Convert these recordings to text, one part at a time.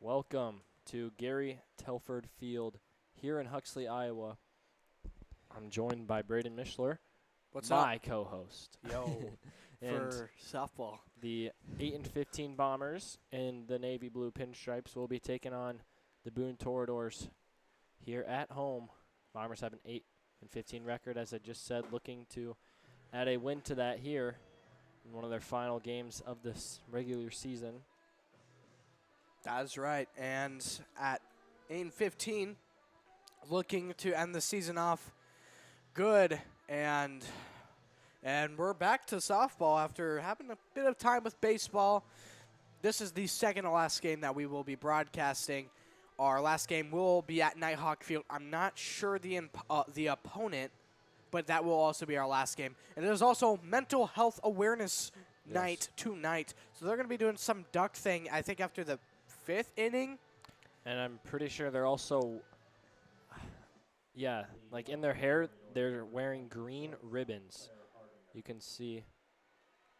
Welcome to Gary Telford Field here in Huxley, Iowa. I'm joined by Braden Mishler, What's my up? co-host. Yo, And for softball. the 8-15 Bombers in the navy blue pinstripes will be taking on the Boone Toreadors here at home. Bombers have an 8-15 record, as I just said, looking to add a win to that here in one of their final games of this regular season. That's right. And at 8-15, looking to end the season off good. And we're back to softball after having a bit of time with baseball. This is the second to last game that we will be broadcasting. Our last game will be at Nighthawk Field. I'm not sure the opponent, but that will also be our last game. And there's also Mental Health Awareness Night tonight. So they're going to be doing some duck thing, I think, after the 5th inning. And I'm pretty sure they're also, like in their hair, they're wearing green ribbons. You can see.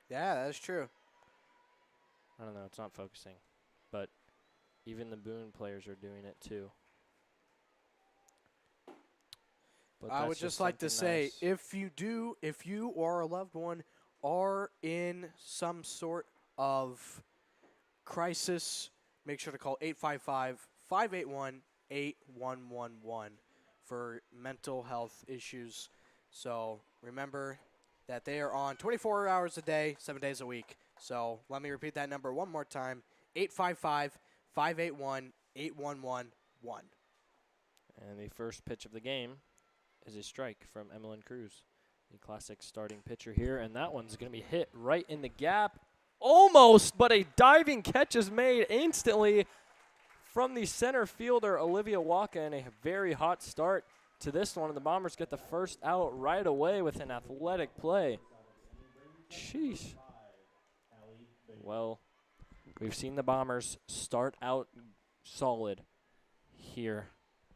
Yeah, that's true. I don't know, it's not focusing. But even the Boone players are doing it too. But I would just like to say, if you or a loved one are in some sort of crisis, make sure to call 855-581-8111 for mental health issues. So remember that they are on 24 hours a day, 7 days a week. So let me repeat that number one more time, 855-581-8111. And the first pitch of the game is a strike from Emmeline Cruz, the classic starting pitcher here. And that one's going to be hit right in the gap. Almost, but a diving catch is made instantly from the center fielder, Olivia Waka, and a very hot start to this one. And the Bombers get the first out right away with an athletic play. Sheesh. Well, we've seen the Bombers start out solid here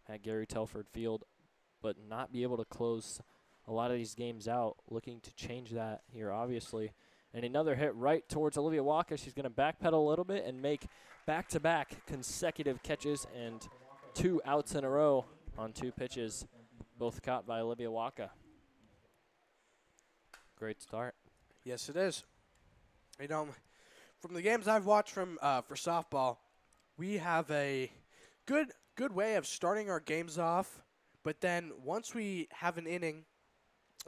at Gary Telford Field, but not be able to close a lot of these games out. Looking to change that here, obviously. And another hit right towards Olivia Waka. She's going to backpedal a little bit and make back-to-back consecutive catches and 2 outs in a row on 2 pitches, both caught by Olivia Waka. Great start. Yes, it is. You know, from the games I've watched for softball, we have a good way of starting our games off, but then once we have an inning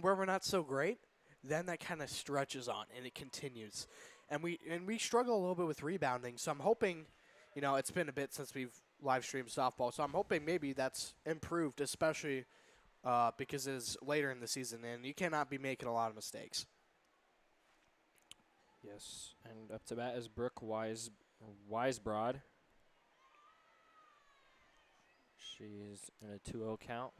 where we're not so great, then that kind of stretches on and it continues. And we struggle a little bit with rebounding, so I'm hoping, it's been a bit since we've live streamed softball, so I'm hoping maybe that's improved, especially because it is later in the season and you cannot be making a lot of mistakes. Yes, and up to bat is Brooke Wisebroad. She's in a 2-0 count.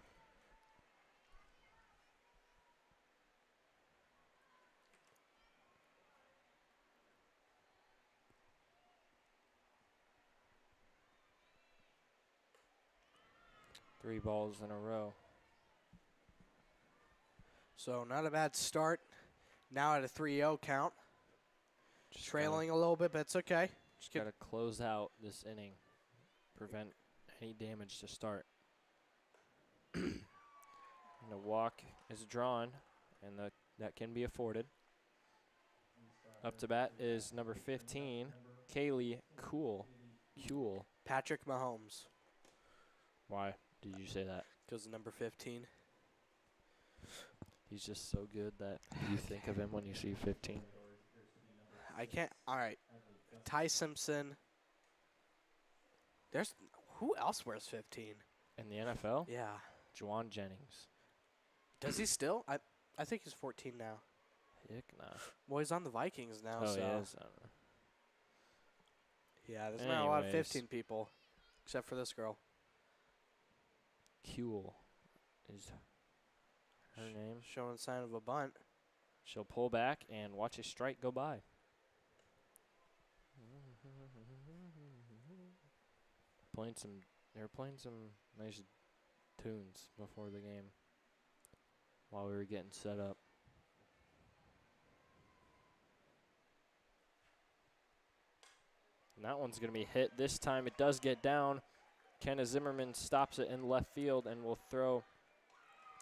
Three balls in a row. So not a bad start. Now at a 3-0 count. Just trailing a little bit, but it's okay. Just got to close out this inning. Prevent any damage to start. And a walk is drawn, and that can be afforded. Up to bat is number 15, Kaylee Kuhl. Patrick Mahomes. Why did you say that? Because number 15. He's just so good that you think of him when you see 15. I can't. All right. Ty Simpson. Who else wears 15? In the NFL? Yeah. Juwan Jennings. Does he still? I think he's 14 now. Heck nah. Well, he's on the Vikings now. Oh, so. he is? Yeah, there's not a lot of 15 people, except for this girl. Kuhl is her name. Showing sign of a bunt. She'll pull back and watch a strike go by. They were playing some nice tunes before the game while we were getting set up. And that one's going to be hit. This time it does get down. Kenna Zimmerman stops it in left field and will throw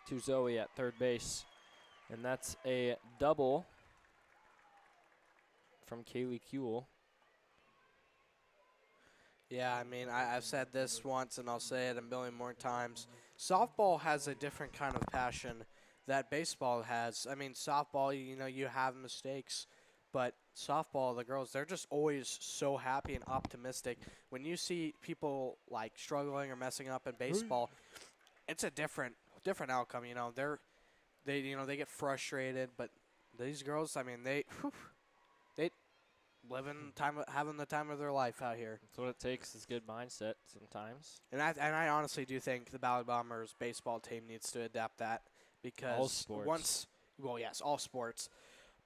to Zoe at third base. And that's a double from Kaylee Kuehl. Yeah, I mean, I've said this once, and I'll say it a million more times. Softball has a different kind of passion that baseball has. I mean, softball, you know, you have mistakes, but softball, the girls, they're just always so happy and optimistic. When you see people, like, struggling or messing up in baseball, it's a different outcome, you know. They get frustrated, but these girls, I mean, they having the time of their life out here. That's what it takes is good mindset sometimes. And I honestly do think the Ballard Bombers baseball team needs to adapt that because All sports. all sports.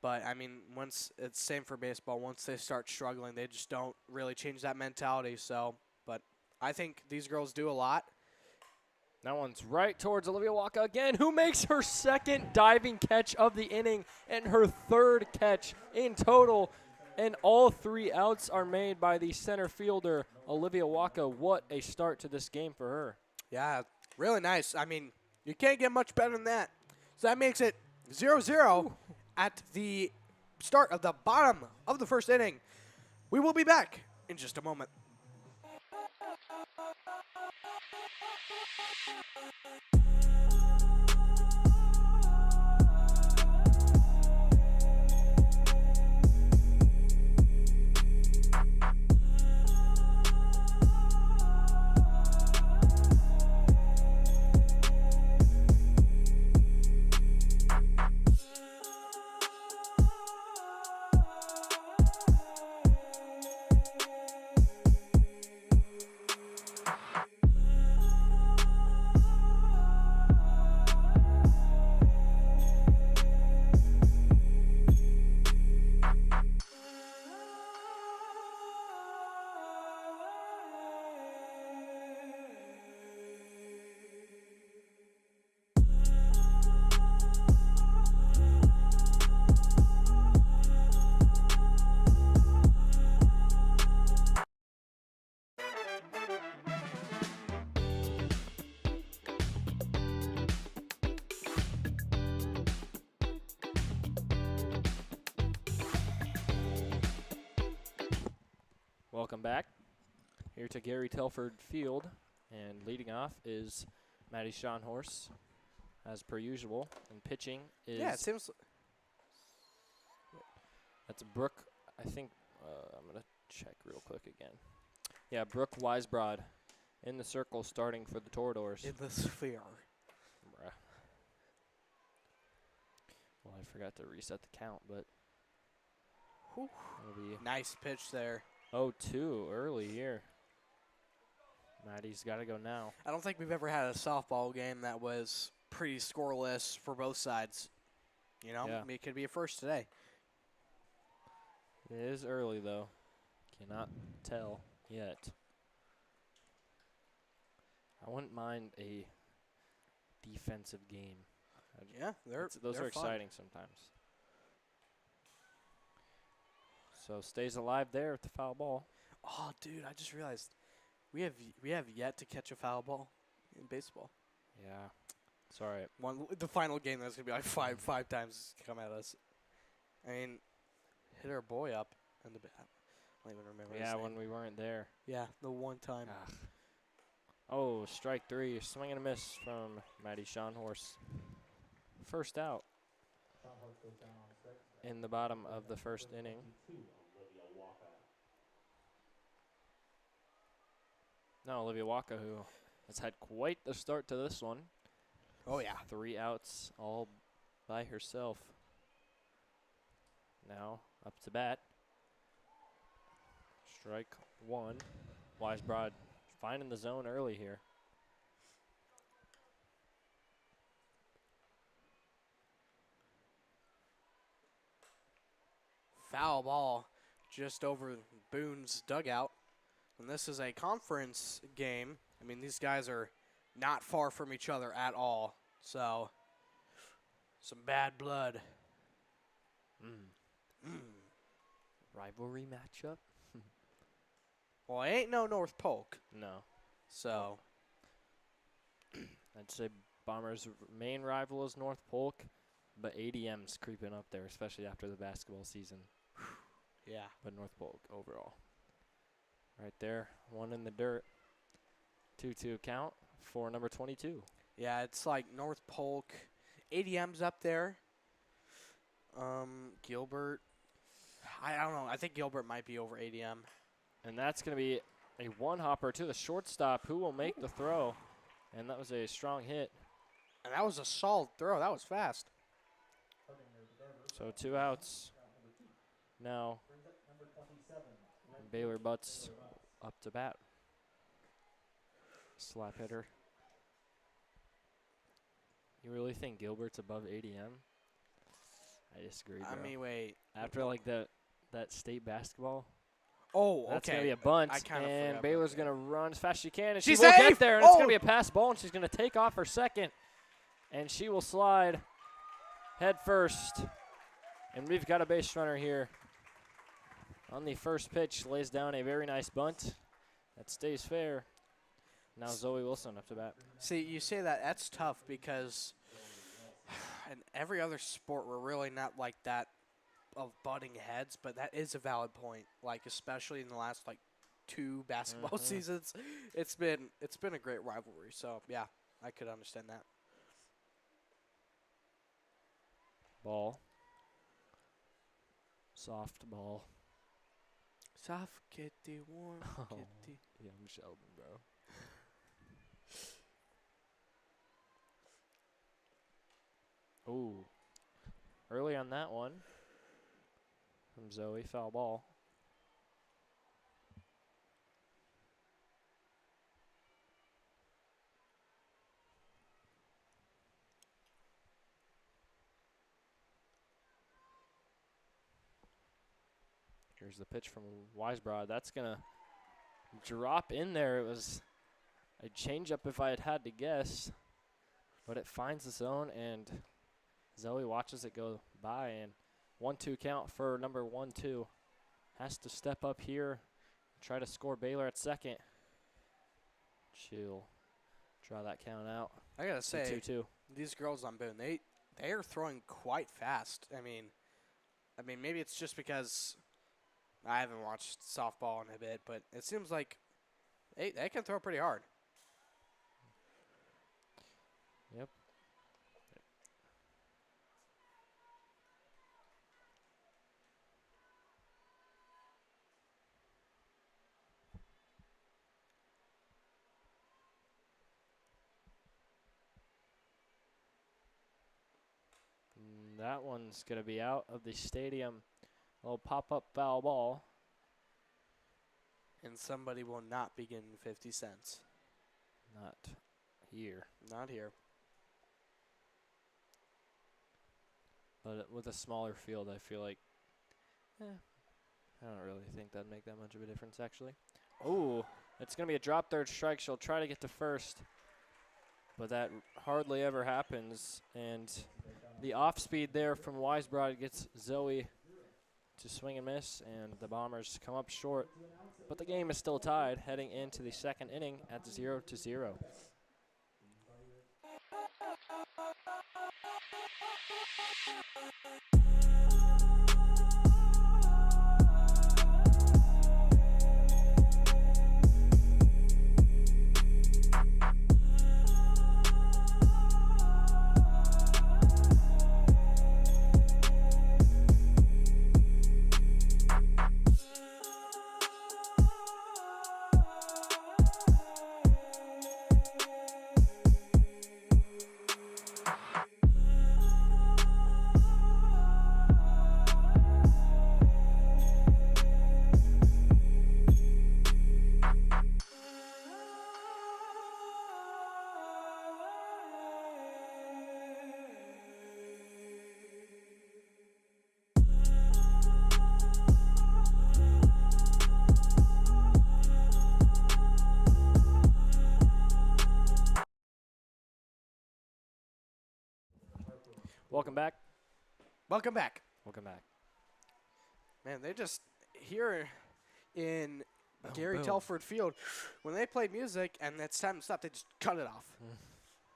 But, I mean, once it's same for baseball, once they start struggling, they just don't really change that mentality. So, but I think these girls do a lot. That one's right towards Olivia Waka again, who makes her second diving catch of the inning and her third catch in total. And all 3 outs are made by the center fielder, Olivia Waka. What a start to this game for her. Yeah, really nice. I mean, you can't get much better than that. So that makes it 0-0 at the start of the bottom of the first inning. We will be back in just a moment. Welcome back here to Gary Telford Field, and leading off is Maddie Schonhorst, as per usual, and pitching is Yeah, it seems. that's Brooke. I think I'm gonna check real quick again. Yeah, Brooke Weisbrod in the circle, starting for the Toreadors. In the sphere. Bruh. Well, I forgot to reset the count, but Whew. it'll be Nice pitch there. 0-2 early here. Maddie's got to go now. I don't think we've ever had a softball game that was pretty scoreless for both sides. You know, Yeah. I mean, it could be a first today. It is early, though. Cannot tell yet. I wouldn't mind a defensive game. Yeah, Those they're are fun. exciting sometimes. So stays alive there with the foul ball. Oh, dude, I just realized we have yet to catch a foul ball in baseball. Yeah. It's all right. The final game that's gonna be like five times come at us. I mean, hit our boy up in the bat. I don't even remember. Yeah, his when name. we weren't there. Yeah, the one time. Ugh. Oh, strike 3. Swing and a miss from Maddie Schonhorst. First out in the bottom of the first inning. No, Olivia Waka, who has had quite the start to this one. Oh yeah. 3 outs all by herself. Now up to bat. Strike 1. Weisbrod finding the zone early here. Foul ball just over Boone's dugout. And this is a conference game. I mean, these guys are not far from each other at all. So, some bad blood. Rivalry matchup. Well, it ain't no North Polk, No. so I'd say Bombers' main rival is North Polk, but ADM's creeping up there, especially after the basketball season. yeah. But North Polk overall. Right there, one in the dirt. 2-2 count for number 22. Yeah, it's like North Polk. ADM's up there. Gilbert. I don't know. I think Gilbert might be over ADM. And that's going to be a one-hopper to the shortstop who will make the throw. And that was a strong hit. And that was a solid throw. That was fast. So 2 outs. Now, Baylor Butts up to bat. Slap hitter. You really think Gilbert's above ADM? I disagree, bro. I mean, wait. After like that state basketball, Oh, that's okay. gonna be a bunt, I kinda forgot and about Baylor's that. gonna run as fast as she can, and She's she will safe! get there, and it's Oh! gonna be a pass ball, and she's gonna take off her second, and she will slide head first, and we've got a base runner here. On the first pitch, lays down a very nice bunt that stays fair. Now Zoe Wilson up to bat. See, you say that. That's tough because in every other sport, we're really not like that of butting heads, but that is a valid point. Like, especially in the last, like, 2 basketball seasons, it's been a great rivalry. So, yeah, I could understand that. Ball. Soft ball. Soft kitty, warm kitty. Young Sheldon, bro. Ooh. Early on that one from Zoe, foul ball. Here's the pitch from Weisbrod. That's going to drop in there. It was a changeup if I had to guess, but it finds the zone, and Zoe watches it go by, and 1-2 count for number 1-2. Has to step up here, try to score Baylor at second. She'll draw that count out. I gotta say, 2-2. these girls on Boone, they are throwing quite fast. I mean, maybe it's just because I haven't watched softball in a bit, but it seems like they can throw pretty hard. Yep. That one's going to be out of the stadium. A little pop-up foul ball. And somebody will not be getting 50 cents. Not here. Not here. But with a smaller field, I feel like, I don't really think that'd make that much of a difference, actually. Ooh, it's going to be a drop third strike. She'll try to get to first, but that hardly ever happens. And the off speed there from Weisbrod gets Zoe to swing and miss, and the Bombers come up short. But the game is still tied, heading into the second inning at 0-0. Welcome back. Welcome back. Welcome back. Man, they just here in Gary boom. Telford Field, when they play music and it's time to stop, they just cut it off.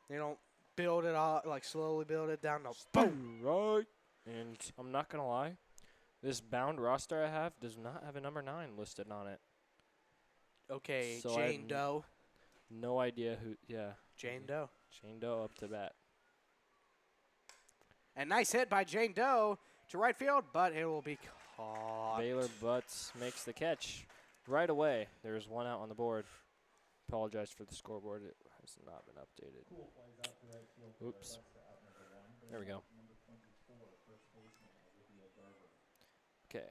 They don't build it up, like slowly build it down. No, boom. Right. And I'm not going to lie. This bound roster I have does not have a number 9 listed on it. Okay, So I have Jane Doe. No idea who. Yeah. Jane Doe. Jane Doe up to bat. And nice hit by Jane Doe to right field, but it will be caught. Baylor Butts makes the catch right away. There's one out on the board. Apologize for the scoreboard. It has not been updated. Oops. There we go. Okay.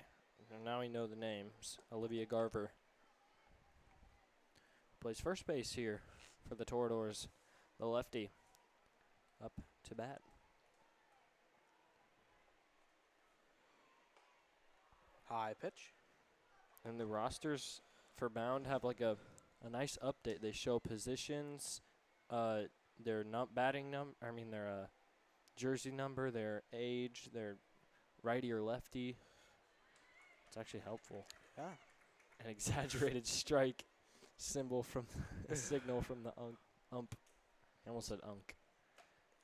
Now we know the names. Olivia Garver plays first base here for the Toreadors. The lefty up to bat. High pitch. And the rosters for Bound have like a nice update. They show positions, their batting number, their jersey number, their age, their righty or lefty. It's actually helpful. Yeah. An exaggerated strike symbol from a signal from the ump. I almost said unk.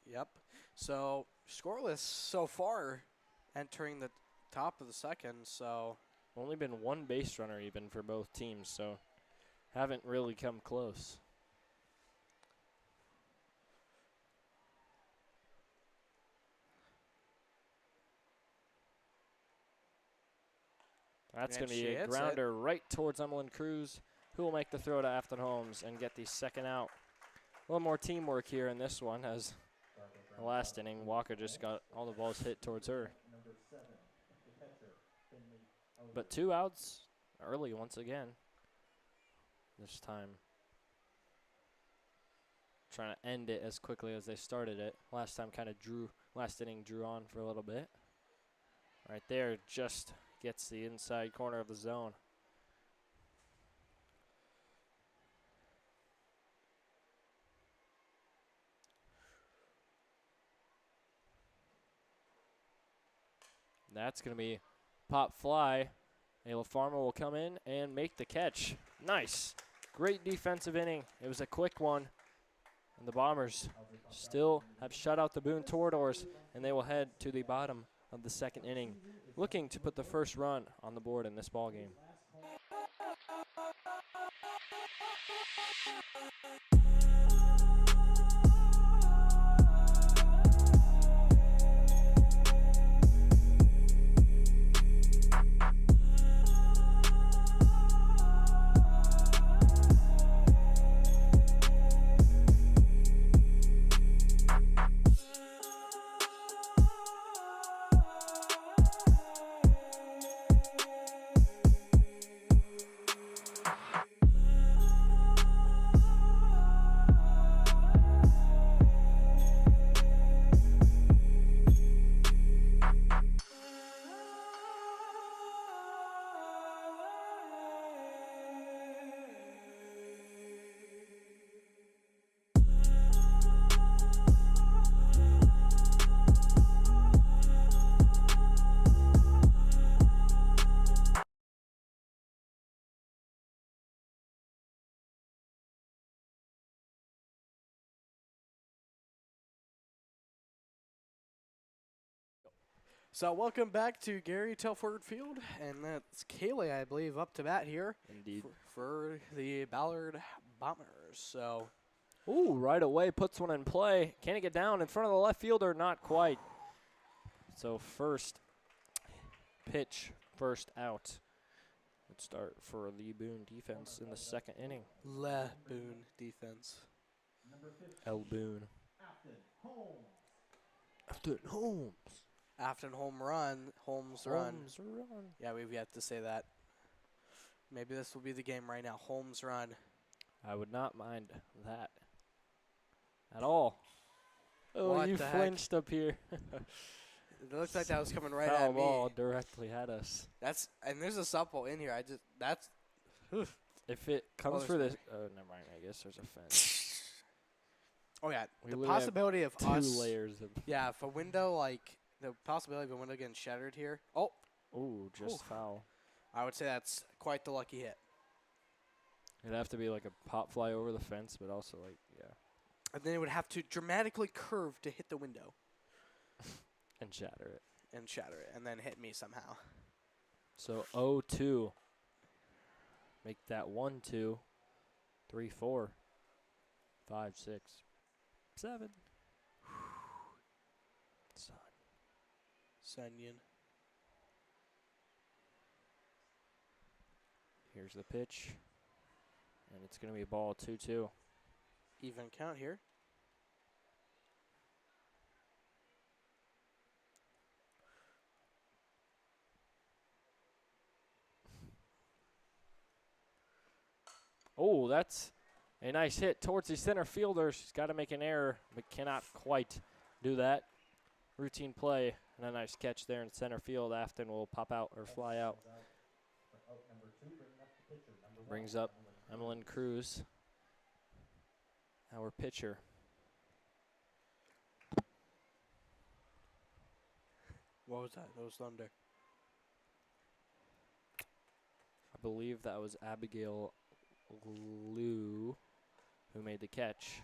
Yep. So scoreless so far entering the top of the second, so Only been one base runner even for both teams, so haven't really come close. That's going to be a grounder right towards Emmeline Cruz, who will make the throw to Afton Holmes and get the second out. A little more teamwork here in this one, as the last inning, Walker just got all the balls hit towards her. But 2 outs early once again. This time trying to end it as quickly as they started it. Last inning drew on for a little bit. Right there, just gets the inside corner of the zone. That's going to be pop fly. Ayla Farmer will come in and make the catch. Nice. Great defensive inning. It was a quick one. And the Bombers still have shut out the Boone Toreadors, and they will head to the bottom of the second inning, looking to put the first run on the board in this ballgame. So welcome back to Gary Telford Field, and that's Kaylee, I believe, up to bat here. Indeed. For the Ballard Bombers. So, Ooh, right away puts one in play. Can it get down in front of the left fielder? Not quite. So first pitch, first out. Let's start for the Boone defense in the second inning. Le Boone defense. El Boone. Afton Holmes. Afton home run, Holmes run. Holmes run. Yeah, we've yet to say that. Maybe this will be the game right now. Holmes run. I would not mind that at all. Oh, What you the heck? flinched up here. It looks like that was coming right Foul at me. ball directly at us. And there's a softball in here. If it comes there's for this, never mind. I guess there's a fence. Oh yeah, We the literally have possibility of Two us. layers of. Yeah, if a window the possibility of a window getting shattered here. Oh, Ooh, just Oof. foul. I would say that's quite the lucky hit. It'd have to be like a pop fly over the fence, but also like, yeah, And then it would have to dramatically curve to hit the window and shatter it. and shatter it, and then hit me somehow. So 0-2. Make that 1-2. 3-4. 5-6. 7. Son. Sunyon. Here's the pitch. And it's going to be a ball 2-2. Even count here. Oh, that's a nice hit towards the center fielder. She's got to make an error, but cannot quite do that. Routine play and a nice catch there in center field. Afton will pop out or fly out. Brings up Emmeline Cruz, our pitcher. What was that? That was thunder. I believe that was Abigail Liu who made the catch.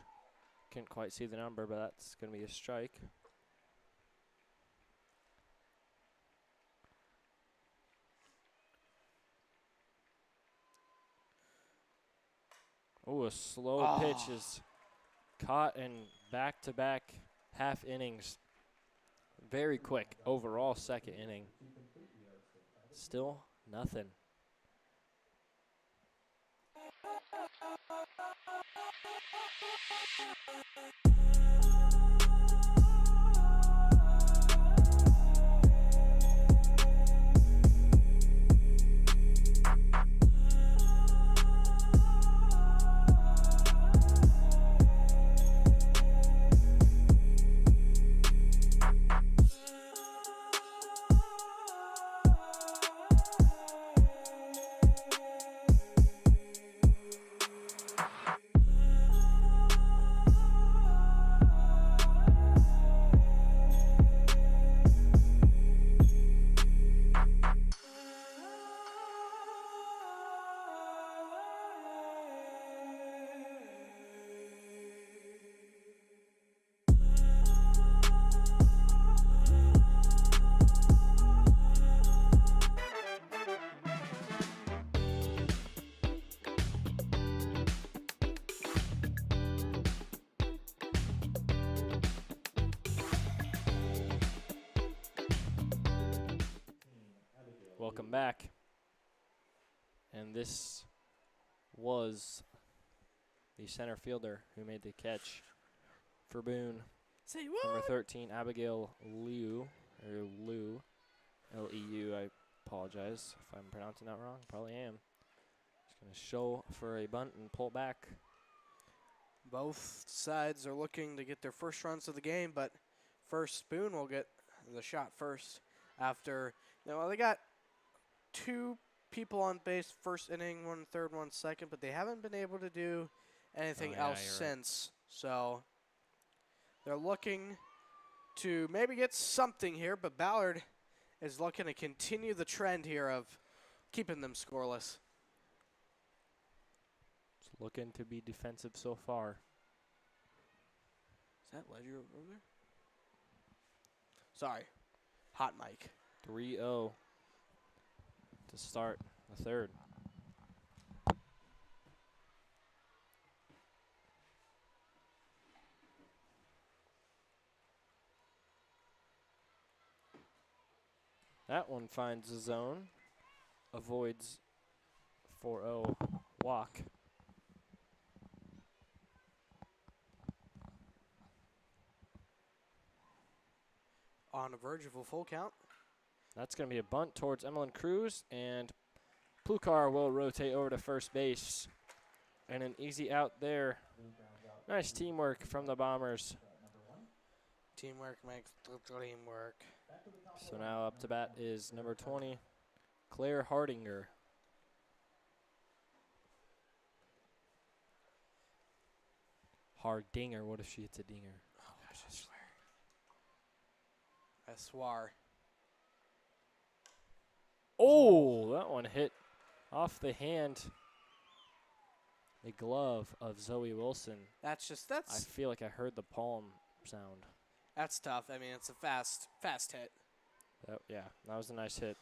Couldn't quite see the number, but that's going to be a strike. Oh, a slow pitch is caught in back-to-back half innings. Very quick overall second inning. Still nothing. Welcome back. And this was the center fielder who made the catch for Boone. Say what? Number 13, Abigail Liu, or Liu, L-E-U. I apologize if I'm pronouncing that wrong. Probably am. Just going to show for a bunt and pull back. Both sides are looking to get their first runs of the game, but first Boone will get the shot first after, they got two people on base first inning, one third, one second, but they haven't been able to do anything else since. So they're looking to maybe get something here, but Ballard is looking to continue the trend here of keeping them scoreless. It's looking to be defensive so far. Is that Ledger over there? Sorry. Hot mic. 3-0 to start the third. That one finds the zone, avoids 4-0 walk. On the verge of a full count. That's going to be a bunt towards Emmeline Cruz, and Plukar will rotate over to first base. And an easy out there. Nice teamwork from the Bombers. Teamwork makes the dream work. So now up to bat is number 20, Claire Hardinger. Hardinger, what if she hits a dinger? Oh, I swear. I swear. Oh, that one hit off the hand the glove of Zoe Wilson. I That's feel like I heard the palm sound. tough. I mean, it's a fast hit. Yeah, that was a nice hit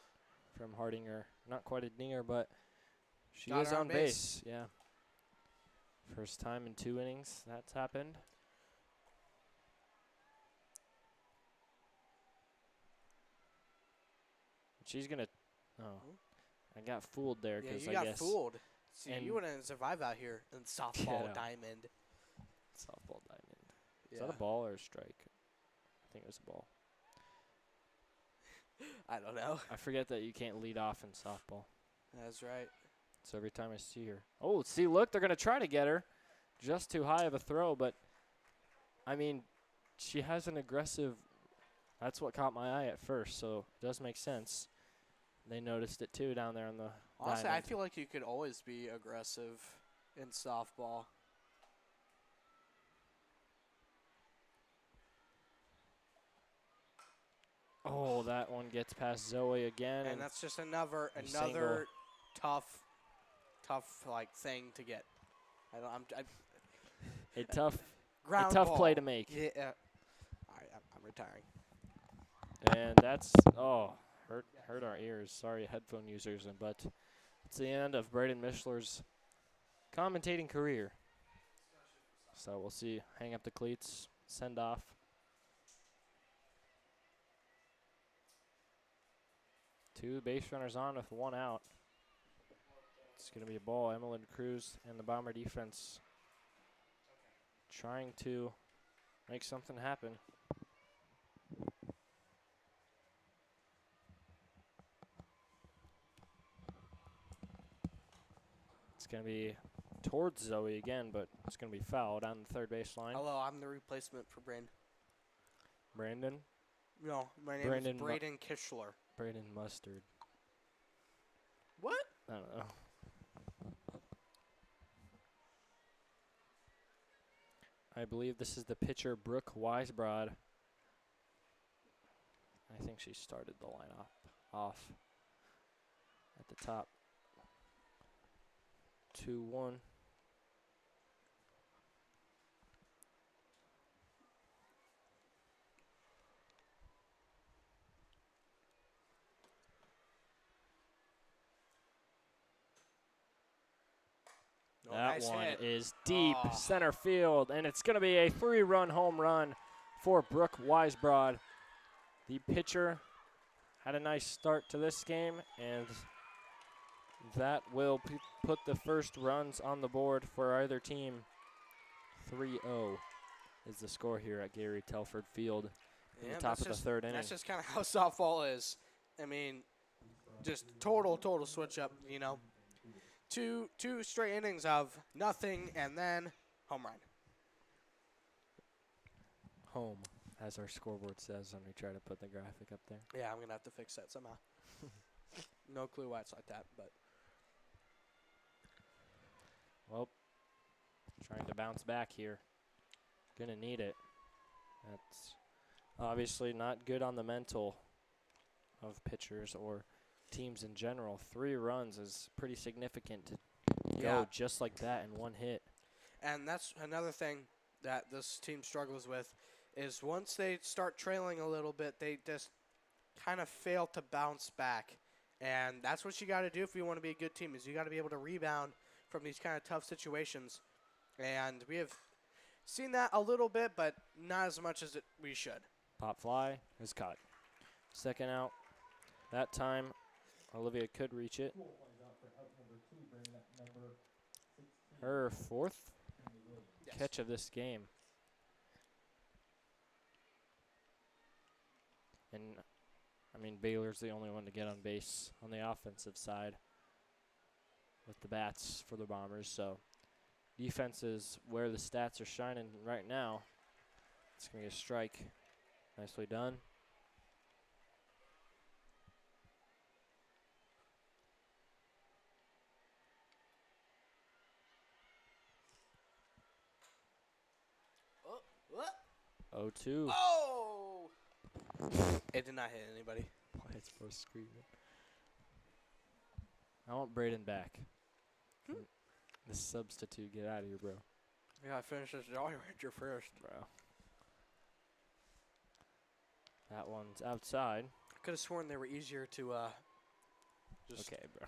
from Hardinger. Not quite a dinger, but she Got is her on on base. Yeah. First time in 2 innings that's happened. She's going to – oh, I got fooled there Yeah, because you I got guess – fooled. See, and- you wouldn't survive out here in softball Yeah. diamond. Softball diamond. Is Yeah. that a ball or a strike? I think it was a ball. I don't know. I forget that you can't lead off in softball. That's right. So every time I see her. Oh, see, look, they're going to try to get her. Just too high of a throw, but, I mean, she has an aggressive – that's what caught my eye at first, so it does make sense. They noticed it, too, down there on the Honestly, diamond. I feel like you could always be aggressive in softball. Oh, that one gets past Zoe again. And that's just another single. tough like thing to get. a tough Ground tough ball. play to make. Yeah. All right, I'm retiring. And that's, hurt our ears. Sorry, headphone users. But it's the end of Braden Mishler's commentating career. So we'll see. Hang up the cleats. Send off. Two base runners on with one out. It's going to be a ball. Emmeline Cruz and the Bomber defense trying to make something happen. It's going to be towards Zoe again, but it's going to be foul down the third baseline. Hello, I'm the replacement for Brandon. Brandon? No, my name is Braden Kishler. Braden Mustard. What? I don't know. I believe this is the pitcher, Brooke Weisbrod. I think she started the lineup off at the top. 2-1. Oh, That nice one hit. is deep Oh. center field, and it's going to be a 3-run home run for Brooke Weisbrod. The pitcher had a nice start to this game, and that will put the first runs on the board for either team. 3-0 is the score here at Gary Telford Field in the top of the third inning. That's just kind of how softball is. I mean, just total switch up, you know. Two straight innings of nothing, and then home run. Home, as our scoreboard says when we try to put the graphic up there. Yeah, I'm going to have to fix that somehow. No clue why it's like that, but. Well, trying to bounce back here. Gonna need it. That's obviously not good on the mental of pitchers or teams in general. 3 runs is pretty significant to go just like that in one hit. And that's another thing that this team struggles with is once they start trailing a little bit, they just kind of fail to bounce back. And that's what you got to do if you want to be a good team is you got to be able to rebound from these kind of tough situations. And we have seen that a little bit, but not as much as we should. Pop fly is caught. Second out. That time, Olivia could reach it. Her 4th catch of this game. And, I mean, Baylor's the only one to get on base on the offensive side with the bats for the Bombers. So defense is where the stats are shining right now. It's going to be a strike. Nicely done. What? 0-2. Oh! It did not hit anybody. Why it's for screaming. I want Braden back. The substitute, get out of here, bro. Yeah, I finished this Jolly Rancher first. Bro. That one's outside. I could have sworn they were easier to just. Okay, bro.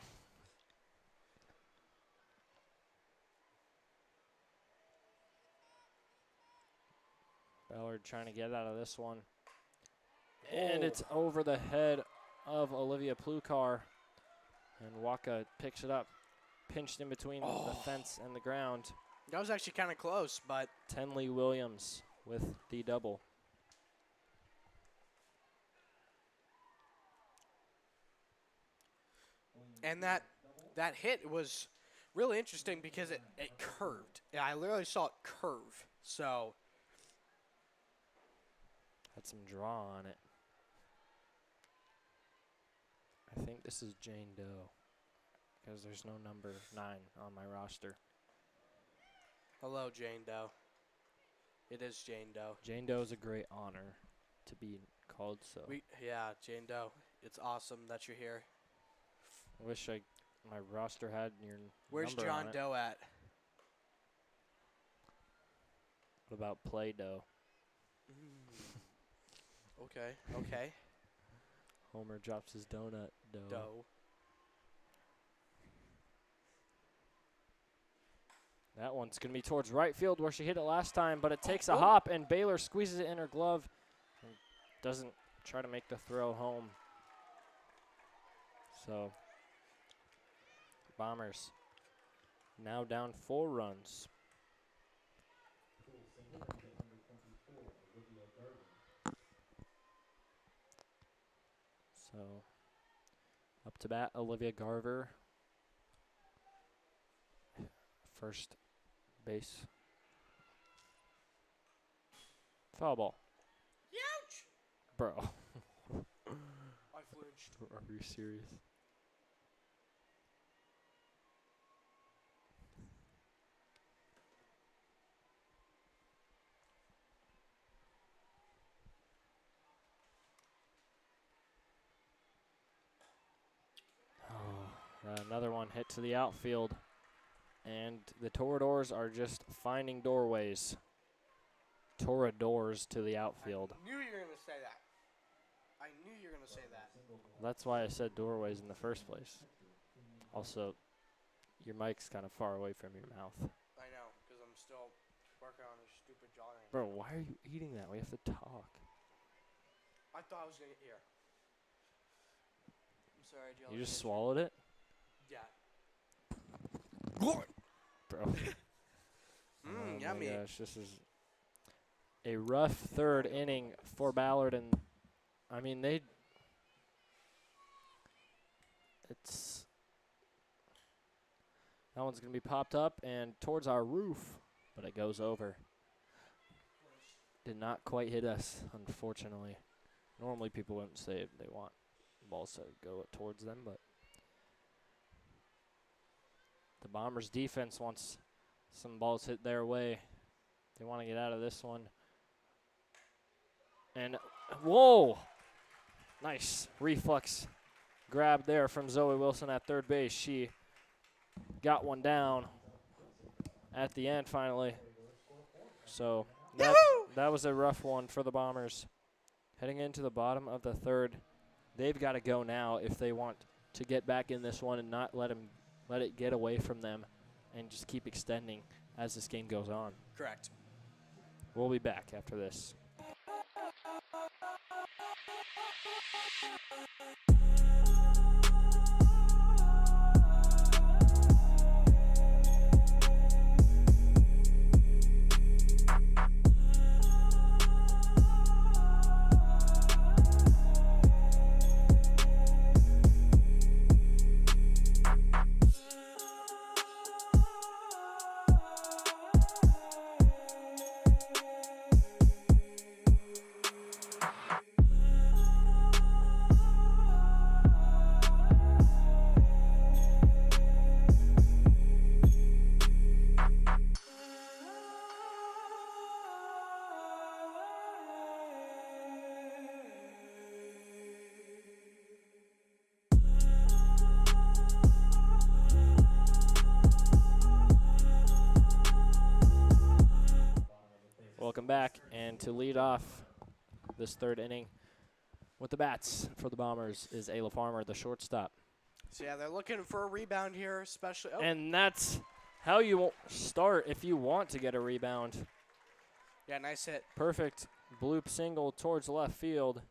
Ballard trying to get out of this one. And it's over the head of Olivia Plucar. And Waka picks it up, pinched in between the fence and the ground. That was actually kind of close, but Tenley Williams with the double. and that hit was really interesting because it curved. Yeah, I literally saw it curve. So had some draw on it. I think this is Jane Doe because there's no number 9 on my roster. hello, Jane Doe. It is Jane Doe. Jane Doe is a great honor to be called so. Yeah, Jane Doe. It's awesome that you're here. I wish my roster had your Where's number John on it. Doe at? What about Play Doh? Okay, okay. Homer drops his donut dough. Doe. That one's going to be towards right field where she hit it last time, but it takes a hop, and Baylor squeezes it in her glove and doesn't try to make the throw home. So, Bombers now down 4 runs. So, up to bat, Olivia Garver. First base. Foul ball. Ouch! Bro. I flinched. Are you serious? Another one hit to the outfield. And the Toreadors are just finding doorways. Toreadors to the outfield. I knew you were going to say that. I knew you were going to say that. That's why I said doorways in the first place. Also, your mic's kind of far away from your mouth. I know, because I'm still working on a stupid jawline. Bro, why are you eating that? We have to talk. I thought I was going to hear. I'm sorry, Jelly. You just swallowed it? Yeah. Bro. Yummy. My gosh, this is a rough third inning for Ballard, and I mean it's that one's gonna be popped up and towards our roof, but it goes over. Did not quite hit us, unfortunately. Normally people wouldn't say it, they want balls to go towards them, but the Bombers defense wants some balls hit their way. They want to get out of this one. And, whoa! Nice reflex grab there from Zoe Wilson at third base. She got one down at the end finally. So that was a rough one for the Bombers. Heading into the bottom of the third, they've got to go now if they want to get back in this one and not let it get away from them and just keep extending as this game goes on. Correct. We'll be back after this. back, and to lead off this third inning with the bats for the Bombers is Ayla Farmer, the shortstop. So, yeah, they're looking for a rebound here, especially. Oh. And that's how you start if you want to get a rebound. Yeah, nice hit. Perfect bloop single towards left field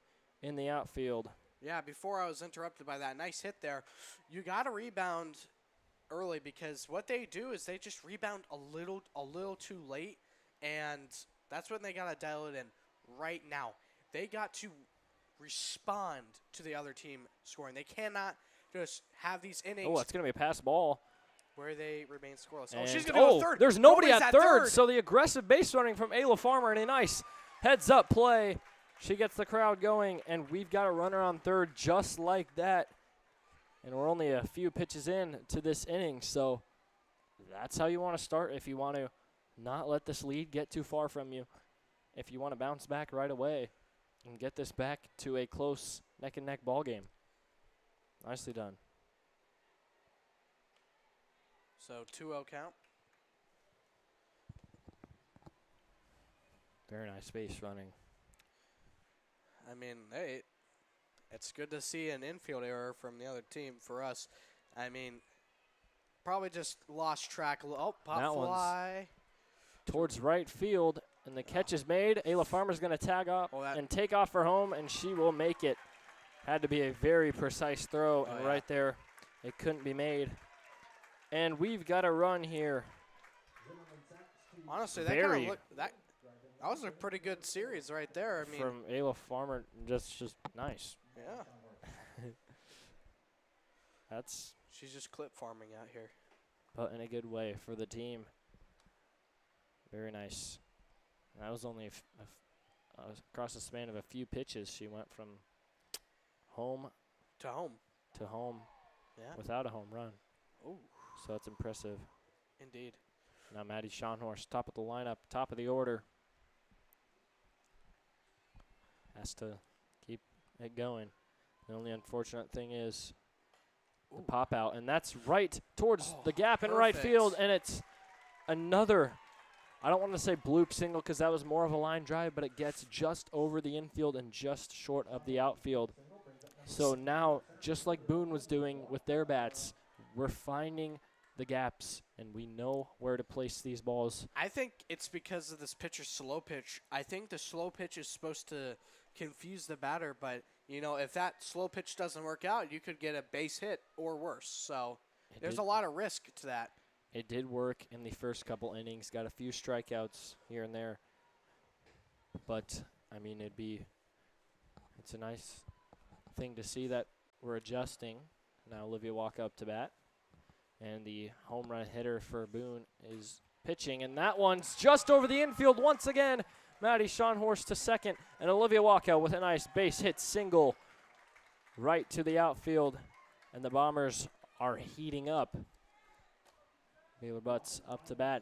in the outfield. Yeah, before I was interrupted by that nice hit there, you got to rebound early because what they do is they just rebound a little too late, and that's when they got to dial it in right now. They got to respond to the other team scoring. They cannot just have these innings. Oh, it's going to be a pass ball. Where they remain scoreless. And She's going to go third. There's nobody Nobody's at third, so the aggressive base running from Ayla Farmer and a nice heads-up play. She gets the crowd going, and we've got a runner on third just like that. And we're only a few pitches in to this inning, so that's how you want to start if you want to not let this lead get too far from you. If you want to bounce back right away and get this back to a close neck-and-neck ball game. Nicely done. So 2-0 count. Very nice base running. I mean, hey, it's good to see an infield error from the other team for us. I mean, probably just lost track. Oh, pop fly. Towards right field, and the catch is made. Ayla Farmer's going to tag up and take off for home, and she will make it. Had to be a very precise throw, and right there, it couldn't be made. And we've got a run here. Honestly, that was a pretty good series right there. I mean, from Ayla Farmer, just nice. Yeah. She's just clip farming out here. But in a good way for the team. Very nice. And that was only across the span of a few pitches. She went from home to home without a home run. Ooh. So that's impressive. Indeed. Now Maddie Schonhorst, top of the lineup, top of the order. Has to keep it going. The only unfortunate thing is the pop out, and that's right towards the gap in right field, and it's another, I don't want to say bloop single because that was more of a line drive, but it gets just over the infield and just short of the outfield. So now, just like Boone was doing with their bats, we're finding the gaps, and we know where to place these balls. I think it's because of this pitcher's slow pitch. I think the slow pitch is supposed to confuse the batter, but, you know, if that slow pitch doesn't work out, you could get a base hit or worse. So there's a lot of risk to that. It did work in the first couple innings. Got a few strikeouts here and there. But, I mean, it's a nice thing to see that we're adjusting. Now Olivia Walker up to bat. And the home run hitter for Boone is pitching. And that one's just over the infield once again. Maddie Schonhorst to second. And Olivia Walker with a nice base hit single right to the outfield. And the Bombers are heating up. Baylor Butts up to bat.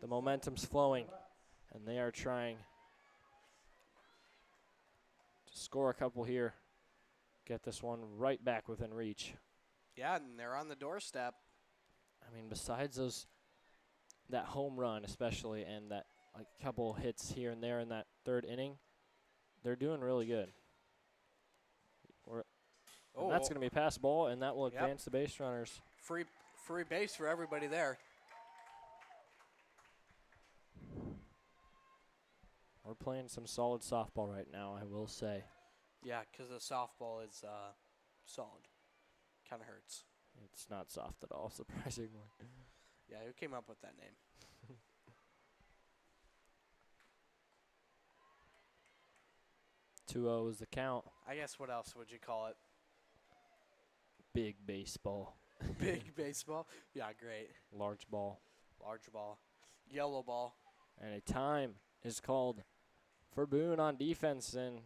The momentum's flowing. And they are trying to score a couple here. Get this one right back within reach. Yeah, and they're on the doorstep. I mean, besides that home run especially and that couple hits here and there in that third inning, they're doing really good. And that's going to be a pass ball, and that will advance the base runners. Free base for everybody there. We're playing some solid softball right now, I will say. Yeah, because the softball is solid. Kind of hurts. It's not soft at all, surprisingly. Yeah, who came up with that name? 2-0 is the count. I guess what else would you call it? Big baseball. Big baseball? Yeah, great. Large ball. Large ball. Yellow ball. And a time is called for Boone on defense, and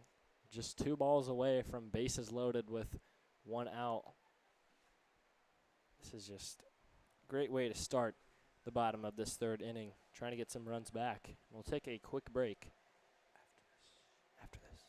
just 2 balls away from bases loaded with 1 out. This is just a great way to start the bottom of this third inning, trying to get some runs back. We'll take a quick break after this.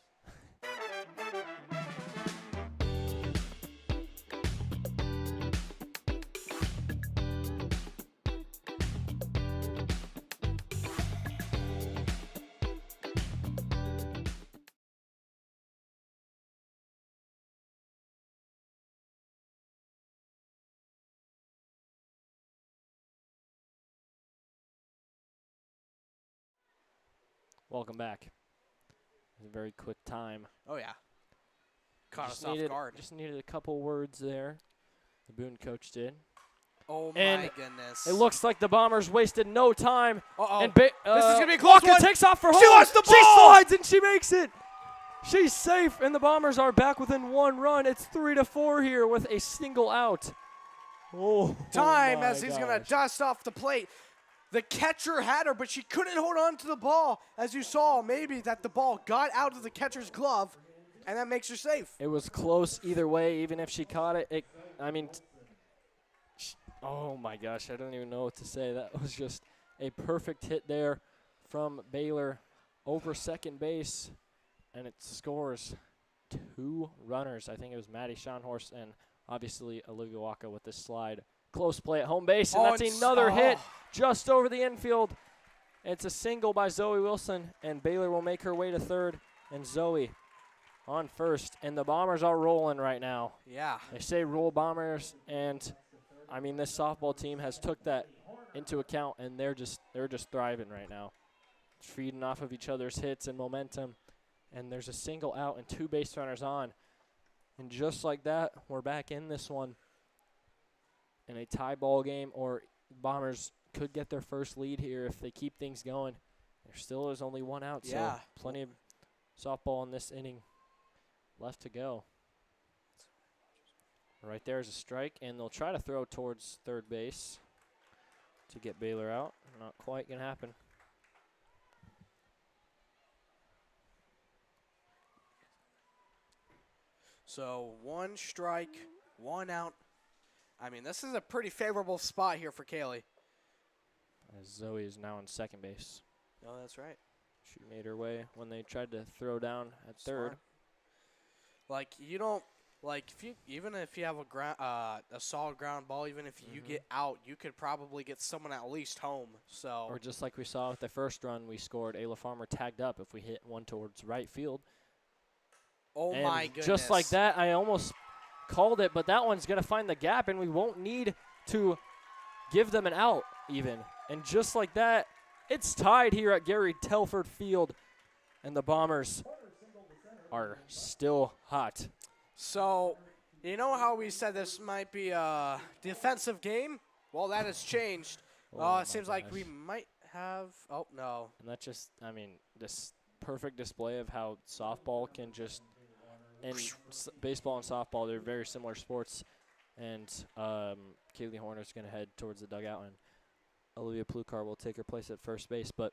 welcome back. It was a very quick time. Oh, yeah. Caught us Just off needed, guard. just needed a couple words there. The Boone coach did. Oh, And my goodness. It looks like the Bombers wasted no time. Uh-oh. And This is going to be a close Walker one. takes off for She home. lost the She ball. slides and she makes it. She's safe, and the Bombers are back within 1 run. It's 3-4 here with a single out. Oh, Time my as he's going to gosh. dust off the plate. The catcher had her, but she couldn't hold on to the ball. As you saw, maybe that the ball got out of the catcher's glove, and that makes her safe. It was close either way. Even if she caught it, oh my gosh, I don't even know what to say. That was just a perfect hit there from Baylor over second base, and it scores 2 runners. I think it was Maddie Schonhorst and obviously Olivia Waka with this slide. Close play at home base, and Oh, that's it's- another hit oh. just over the infield. It's a single by Zoe Wilson, and Baylor will make her way to third, and Zoe on first. And the Bombers are rolling right now. Yeah. They say roll Bombers, and I mean this softball team has took that into account, and they're just thriving right now, feeding off of each other's hits and momentum. And there's a single out and 2 base runners on, and just like that, we're back in this one in a tie ball game, or Bombers could get their first lead here if they keep things going. There still is only 1 out, Yeah. so plenty of softball in this inning left to go. Right there is a strike, and they'll try to throw towards third base to get Baylor out. Not quite going to happen. So 1 strike, 1 out. I mean, this is a pretty favorable spot here for Kaylee. As Zoe is now on second base. Oh, that's right. She made her way when they tried to throw down at third. Smart. Like, you don't, like, even if you have a solid ground ball, even if you get out, you could probably get someone at least home. So. Or just like we saw with the first run we scored, Ayla Farmer tagged up if we hit one towards right field. Oh, And my goodness. just like that, I almost called it, but that one's going to find the gap, and we won't need to give them an out even. And just like that, it's tied here at Gary Telford Field, and the Bombers are still hot. So, you know how we said this might be a defensive game? Well, that has changed. Oh my It seems like gosh. we might have. Oh, no. And that just, I mean, this perfect display of how softball can just, and baseball and softball, they're very similar sports. And Kaylee Horner's going to head towards the dugout, and Olivia Plukar will take her place at first base. But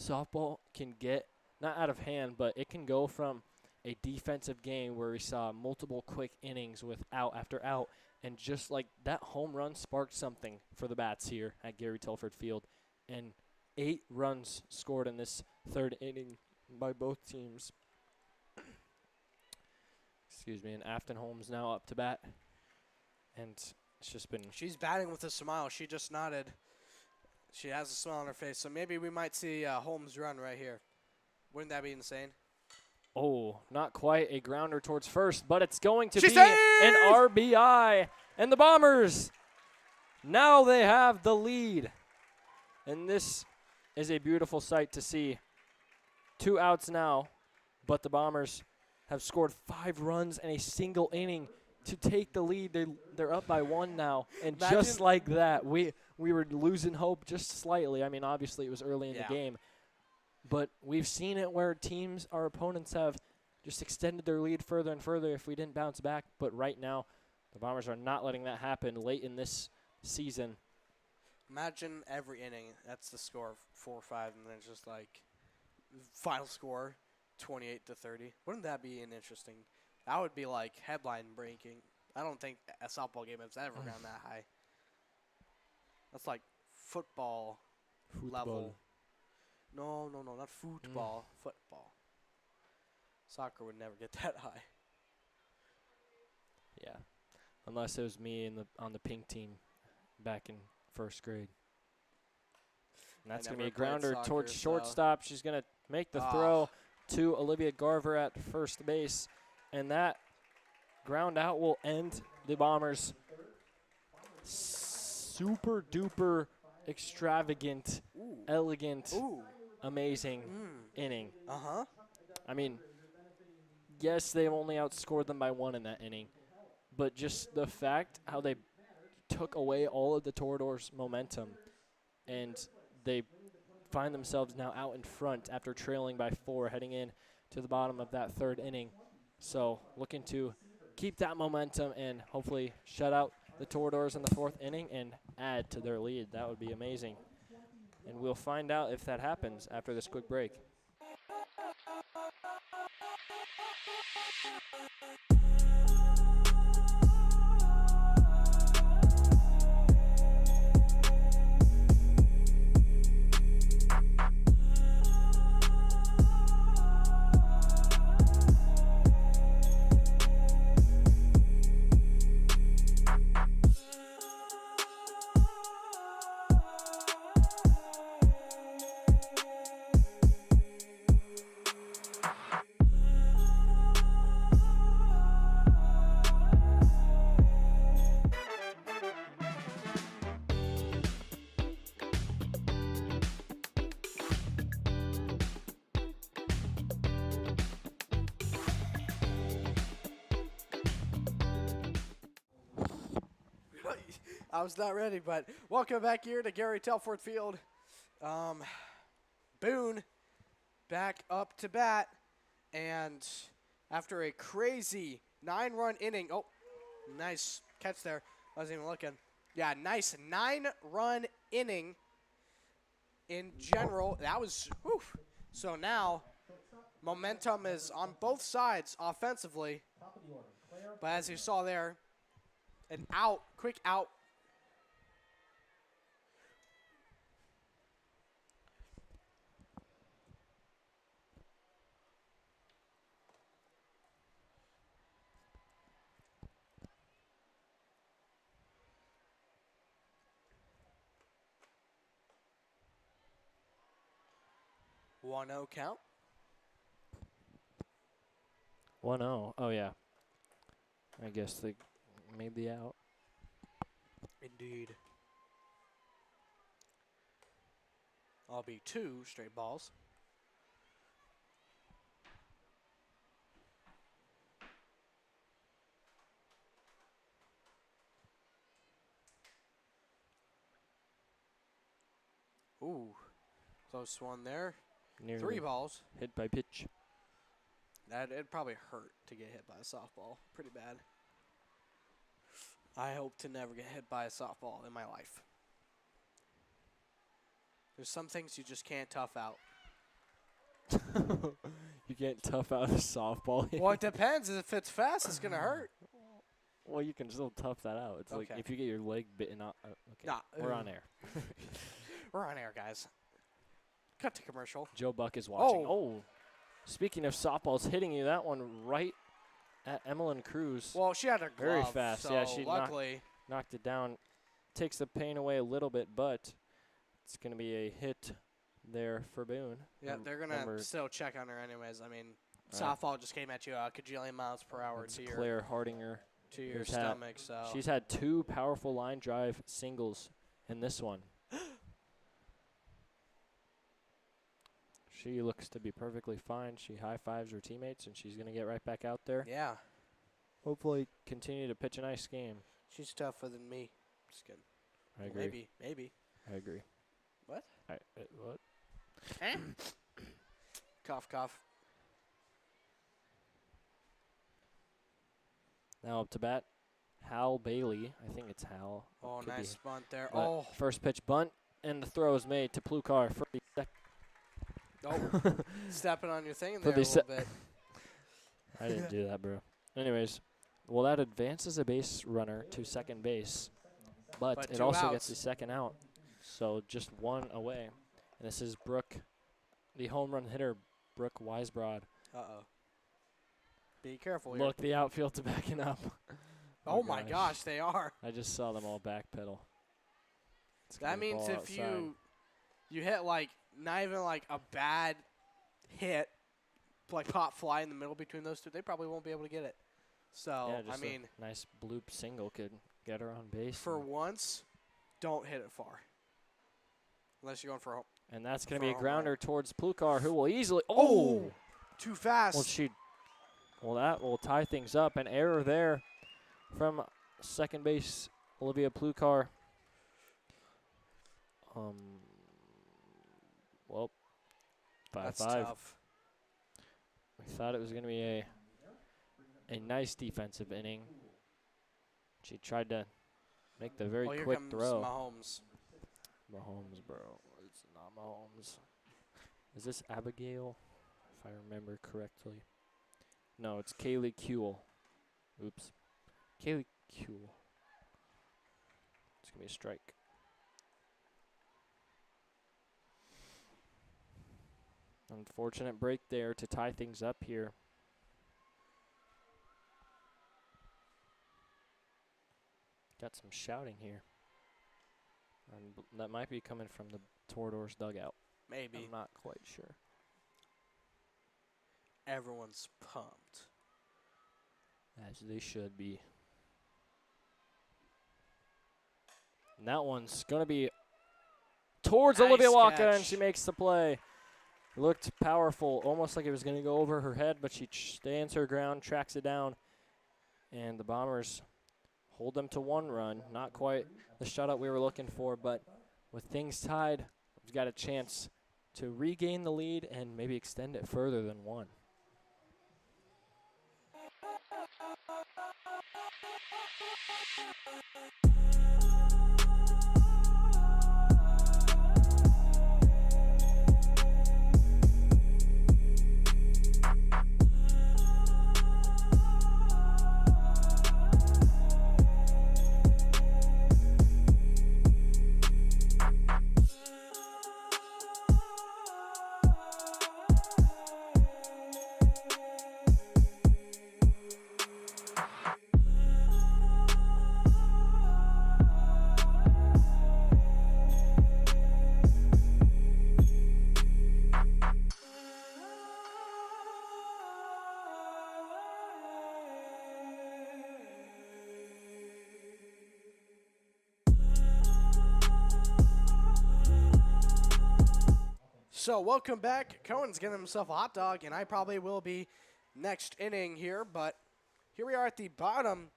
softball can get, not out of hand, but it can go from a defensive game where we saw multiple quick innings with out after out. And just like that home run sparked something for the Bats here at Gary Telford Field. And 8 runs scored in this third inning by both teams. Excuse me. And Afton Holmes now up to bat. And it's just been. She's batting with a smile. She just nodded. She has a smile on her face. So maybe we might see Holmes run right here. Wouldn't that be insane? Oh, not quite a grounder towards first, but it's going to She's be an RBI. And the Bombers, now they have the lead. And this is a beautiful sight to see. 2 outs now, but the Bombers have scored 5 runs in a single inning to take the lead. They're up by 1 now. And just like that, we were losing hope just slightly. I mean, obviously it was early in the game. But we've seen it where teams, our opponents, have just extended their lead further and further if we didn't bounce back. But right now, the Bombers are not letting that happen late in this season. Imagine every inning, that's the score, 4 or 5, and then it's just like final score, 28-30. Wouldn't that be an interesting? That would be like headline breaking. I don't think a softball game has ever gone that high. That's like football level. No, not football. Football. Soccer would never get that high. Yeah, unless it was me on the pink team back in first grade. And that's going to be a grounder towards shortstop. She's going to make the throw to Olivia Garver at first base. And that ground out will end the Bombers' super duper extravagant, elegant, amazing inning. Uh-huh. I mean, yes, they only outscored them by 1 in that inning, but just the fact how they took away all of the Toreadors' momentum, and they find themselves now out in front after trailing by 4 heading in to the bottom of that 3rd inning. So looking to keep that momentum and hopefully shut out the Toreadors in the 4th inning and add to their lead. That would be amazing. And we'll find out if that happens after this quick break. I was not ready, but welcome back here to Gary Telford Field. Boone back up to bat, and after a crazy 9-run inning, oh, nice catch there. Wasn't even looking. Yeah, nice 9-run inning in general. That was, whew. So now momentum is on both sides offensively. But as you saw there, an out, quick out. One 0 count. 1-0. Oh, yeah. I guess they made the out. Indeed. I'll be 2 straight balls. Ooh, close one there. Nearly 3 balls. hit by pitch. It'd probably hurt to get hit by a softball. Pretty bad. I hope to never get hit by a softball in my life. There's some things you just can't tough out. You can't tough out a softball. Well, it depends. If it's fast, it's going to hurt. Well, you can still tough that out. It's like Okay. if you get your leg bitten off. Okay, Nah. we're on air. We're on air, guys. Cut to commercial. Joe Buck is watching. Oh. Oh, speaking of softballs hitting you, that one right at Emmeline Cruz. Well, she had her glove. Very fast. So Yeah, she luckily. knocked it down. Takes the pain away a little bit, but it's going to be a hit there for Boone. Yeah, they're going to still check on her anyways. I mean, softball just came at you a cajillion miles per hour It's to your Claire Hardinger. stomach. So She's had 2 powerful line drive singles in this one. She looks to be perfectly fine. She high-fives her teammates, and she's going to get right back out there. yeah, Hopefully continue to pitch a nice game. she's tougher than me. Just kidding. I agree. Maybe. I agree. What? What? Cough, cough. Now up to bat, Hal Bailey. I think it's Hal. Oh, Could be. nice bunt there. But Oh, first pitch bunt, and the throw is made to Plukar for the stepping on your thing For there a the little bit. I didn't do that, bro. Anyways, well, that advances a base runner to second base, but it 2 also outs. gets the second out. So just 1 away. And this is Brooke, the home run hitter, Brooke Weisbrod. Uh-oh. Be careful here. Look, the outfield's backing up. Oh, my gosh, they are. I just saw them all backpedal. That means if you hit, like, not even, like, a bad hit, like pop fly in the middle between those two, they probably won't be able to get it. So, yeah, I just mean, a nice bloop single could get her on base. for once, don't hit it far. Unless you're going for a home. And that's going to For be a a home run. grounder towards Plukar, who will easily. Oh, too fast. Well, that will tie things up. An error there from second base Olivia Plukar. Well, 5-5. That's tough. We thought it was going to be a nice defensive inning. She tried to make the very Here quick comes throw. Mahomes. Bro. It's not Mahomes. Is this Abigail, if I remember correctly? No, it's Kaylee Kuehl. Oops. Kaylee Kuehl. It's going to be a strike. Unfortunate break there to tie things up here. Got some shouting here. That might be coming from the Toreadors dugout. Maybe. I'm not quite sure. Everyone's pumped. As they should be. And that one's going to be towards Nice Olivia Waka, and catch. she makes the play. Looked powerful, almost like it was going to go over her head, but she stands her ground, tracks it down, and the Bombers hold them to 1 run. Not quite the shutout we were looking for, but with things tied, we've got a chance to regain the lead and maybe extend it further than 1. So, welcome back. Cohen's getting himself a hot dog, and I probably will be next inning here. But here we are at the bottom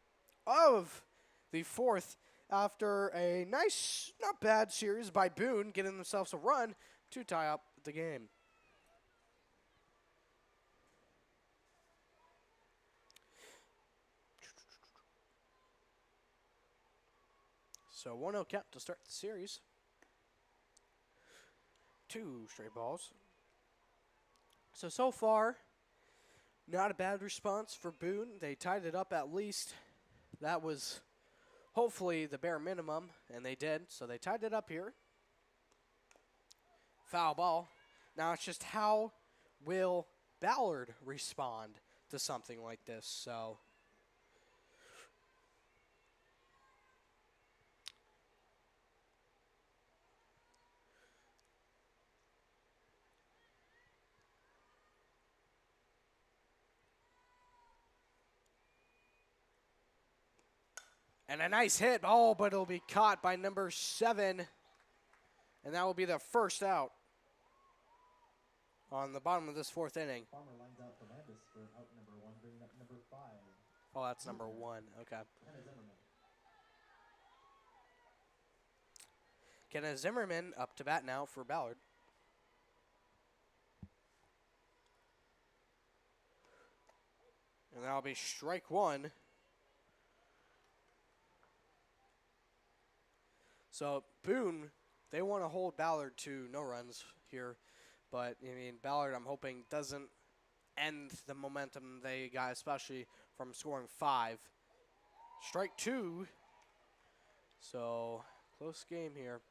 of the 4th after a nice, not bad series by Boone, getting themselves a run to tie up the game. So 1-0 count to start the series. 2 straight balls. So far, not a bad response for Boone. They tied it up at least. That was hopefully the bare minimum, and they did. So they tied it up here. Foul ball. Now it's just how will Ballard respond to something like this? So and a nice hit. Oh, but it'll be caught by number 7. And that will be the first out on the bottom of this 4th inning. Farmer lines out Fernandez for out number 1, bringing up number 5. Oh, that's number 1. Okay. Kenna Zimmerman. Kenna Zimmerman up to bat now for Ballard. And that'll be strike 1. So Boone, they want to hold Ballard to no runs here. But, I mean, Ballard, I'm hoping, doesn't end the momentum they got, especially from scoring 5. Strike 2. So, close game here.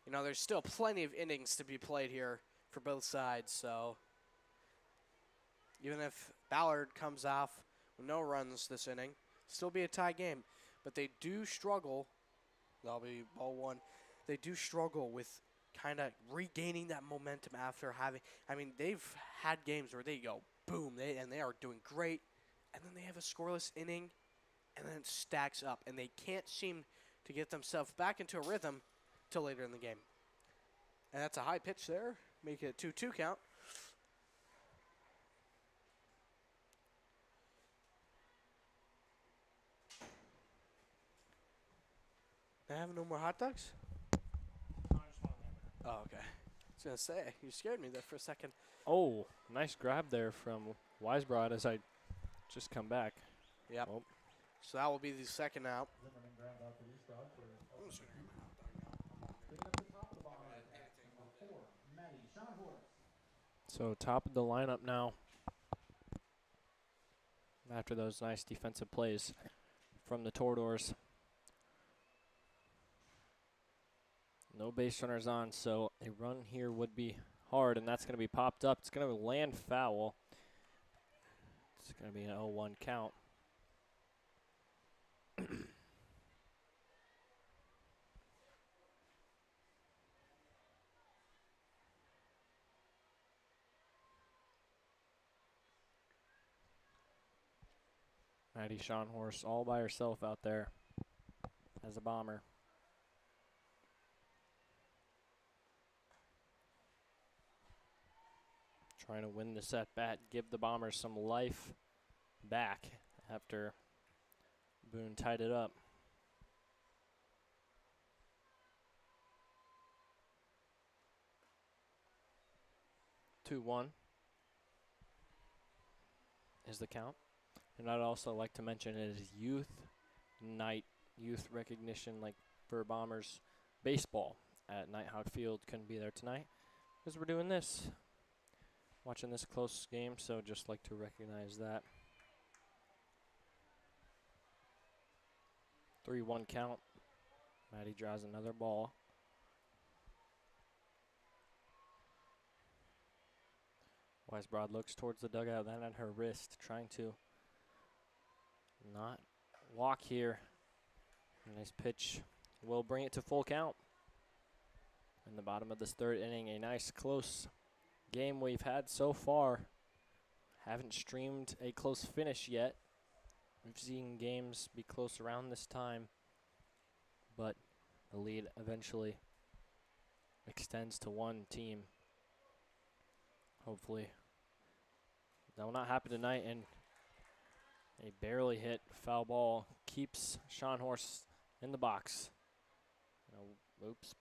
You know, there's still plenty of innings to be played here for both sides. So, even if Ballard comes off with no runs this inning, still be a tie game. But they do struggle. That'll be ball 1. They do struggle with kind of regaining that momentum after having, I mean, they've had games where they go boom, and they are doing great, and then they have a scoreless inning, and then it stacks up, and they can't seem to get themselves back into a rhythm till later in the game. And that's a high pitch there. Make it a 2-2 count. I have no more hot dogs? Oh, okay. I was going to say, you scared me there for a second. Oh, nice grab there from Weisbrod as I just come back. Yep. Oh. So that will be the second out. Zimmerman ground out to Eastdog for out number 2. Bringing up the top of the Bombers at number 4, Maddie Schonhorst. So top of the lineup now after those nice defensive plays from the Toreadors. No base runners on, so a run here would be hard, and that's going to be popped up. It's going to land foul. It's going to be an 0-1 count. Maddie Schonhorst all by herself out there as a bomber. Trying to win this at bat, give the Bombers some life back after Boone tied it up. Two one is the count. And I'd also like to mention it is youth night, youth recognition like for Bombers baseball at Nighthawk Field. Couldn't be there tonight because we're doing this. Watching this close game, so just like to recognize that. 3-1 count. Maddie draws another ball. Weisbrod looks towards the dugout, then at her wrist, trying to not walk here. Nice pitch will bring it to full count. In the bottom of this third inning, a nice close game we've had so far. Haven't streamed a close finish yet. We've seen games be close around this time, but the lead eventually extends to one team. Hopefully that will not happen tonight, and a barely hit foul ball keeps Schonhorst in the box. Oh, oops.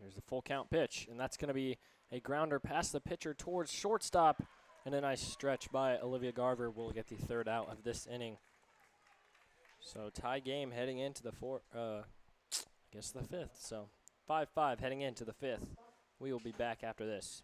Here's the full count pitch, and that's going to be a grounder past the pitcher towards shortstop, and a nice stretch by Olivia Garver will get the third out of this inning. So tie game heading into the the fifth. So 5-5 heading into the fifth. We will be back after this.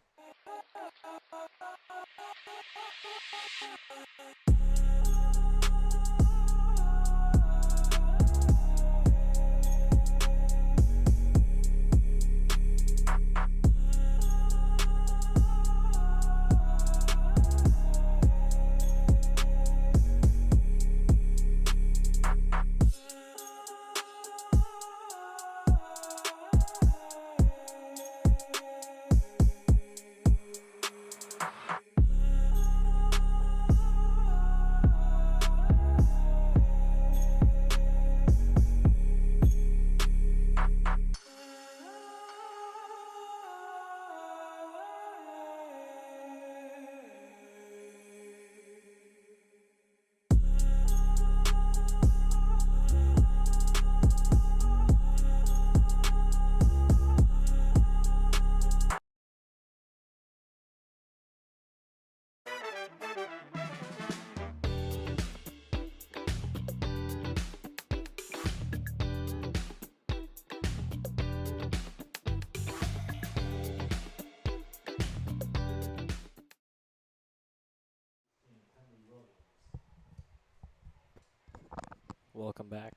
Welcome back.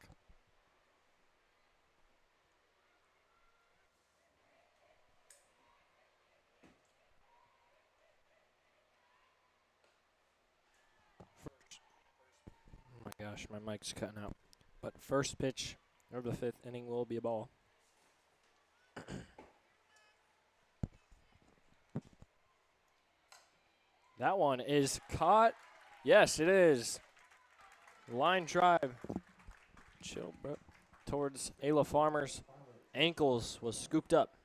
Oh my gosh, my mic's cutting out. But first pitch of the fifth inning will be a ball. That one is caught. Yes, it is. Line drive. Chill, bro. Towards Ayla Farmer's ankles was scooped up.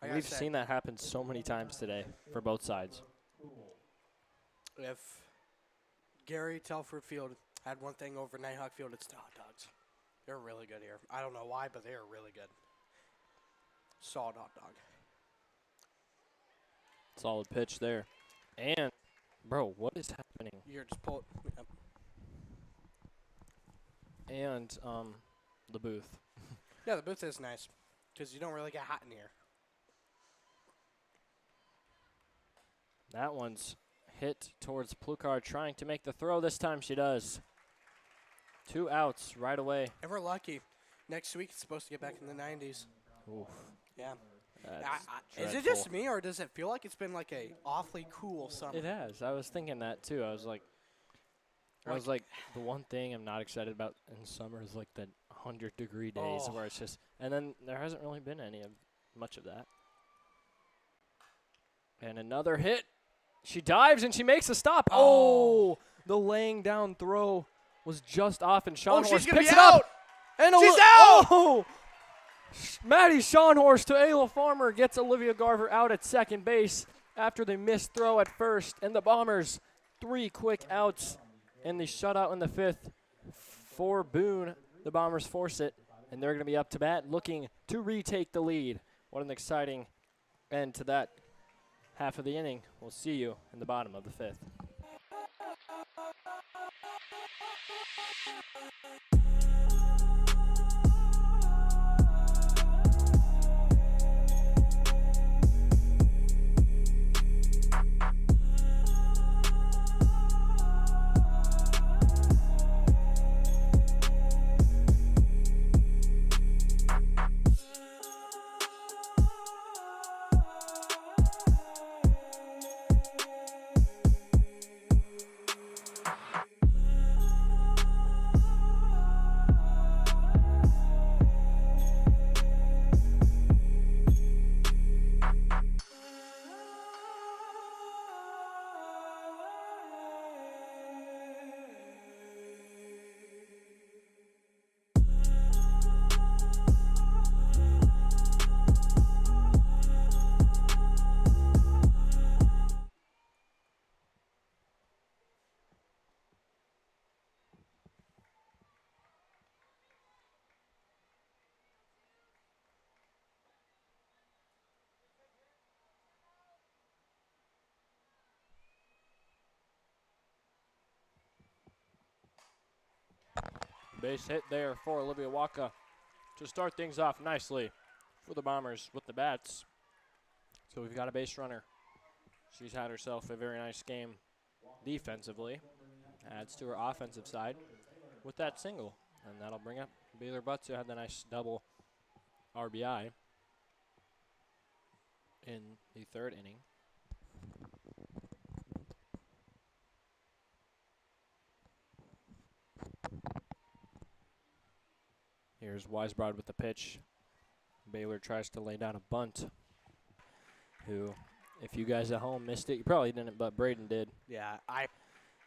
I And gotta we've say, seen that happen so many times today for both sides. if Gary Telford Field had one thing over Nighthawk Field, it's the hot dogs. They're really good here. I don't know why, but they are really good. Solid hot dog. Solid pitch there. And, bro, what is happening? You're just pull. Yep. And the booth. Yeah, the booth is nice because you don't really get hot in here. That one's hit towards Plucard, trying to make the throw. This time she does. 2 outs right away. And we're lucky. Next week it's supposed to get back in the 90s. Oof. Yeah. That's Is it just me, or does it feel like it's been like a awfully cool summer? It has. I was thinking that too. I was like, the one thing I'm not excited about in summer is like the 100-degree days Oh. where it's just, and then there hasn't really been much of that. And another hit. She dives and she makes a stop. Oh, the laying down throw was just off, and Sean she's gonna picks be it up. out. And She's out. Oh! Maddie Schonhorst to Ayla Farmer gets Olivia Garver out at second base after the missed throw at first. And the Bombers, 3 quick outs and the shutout in the 5th for Boone. The Bombers force it, and they're going to be up to bat looking to retake the lead. What an exciting end to that half of the inning. We'll see you in the bottom of the 5th. Base hit there for Olivia Waka to start things off nicely for the Bombers with the bats. So we've got a base runner. She's had herself a very nice game defensively. Adds to her offensive side with that single. And that'll bring up Baylor Butts, who had the nice double RBI in the 3rd inning. Here's Weisbrod with the pitch. Baylor tries to lay down a bunt. Who, if you guys at home missed it, you probably didn't, but Braden did. Yeah,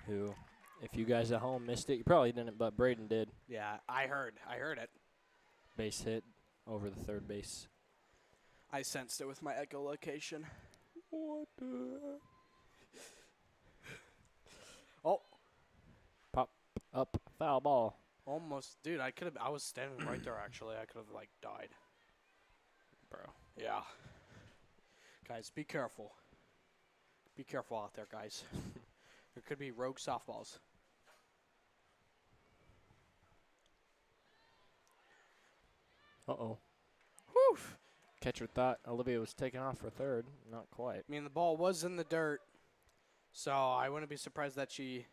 Who, if you guys at home missed it, you probably didn't, but Braden did. I heard it. Base hit over the 3rd base. I sensed it with my echolocation. What the? Oh, Pop up, foul ball. almost, dude. I was standing right there. Actually, I could have died. Bro. Yeah. Guys, be careful. Be careful out there, guys. There could be rogue softballs. Uh-oh. Whew. Catcher thought Olivia was taking off for 3rd. Not quite. I mean, the ball was in the dirt, so I wouldn't be surprised that she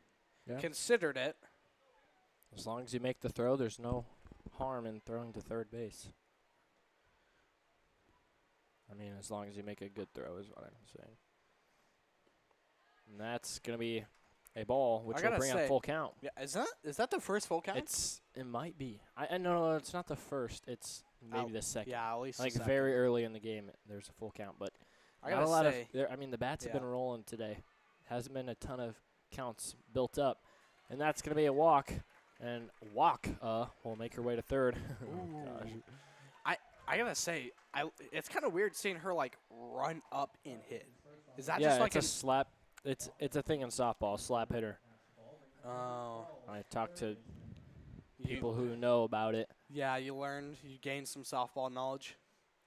Yeah. considered it. As long as you make the throw, there's no harm in throwing to 3rd base. I mean, as long as you make a good throw is what I'm saying. And that's going to be a ball, which will bring up full count. Yeah, is that the first full count? It might be. No, it's not the first. It's maybe the second. Yeah, at least Like the second. very early in the game, there's a full count. But I not gotta a lot say, of. The bats have been rolling today. hasn't been a ton of counts built up. And that's going to be a walk. And walk will make her way to third. Oh, gosh. I gotta say, it's kind of weird seeing her like run up and hit. Is that Yeah, just like it's a slap. It's a thing in softball, slap hitter. Oh. I talked to people who know about it. Yeah, you gained some softball knowledge.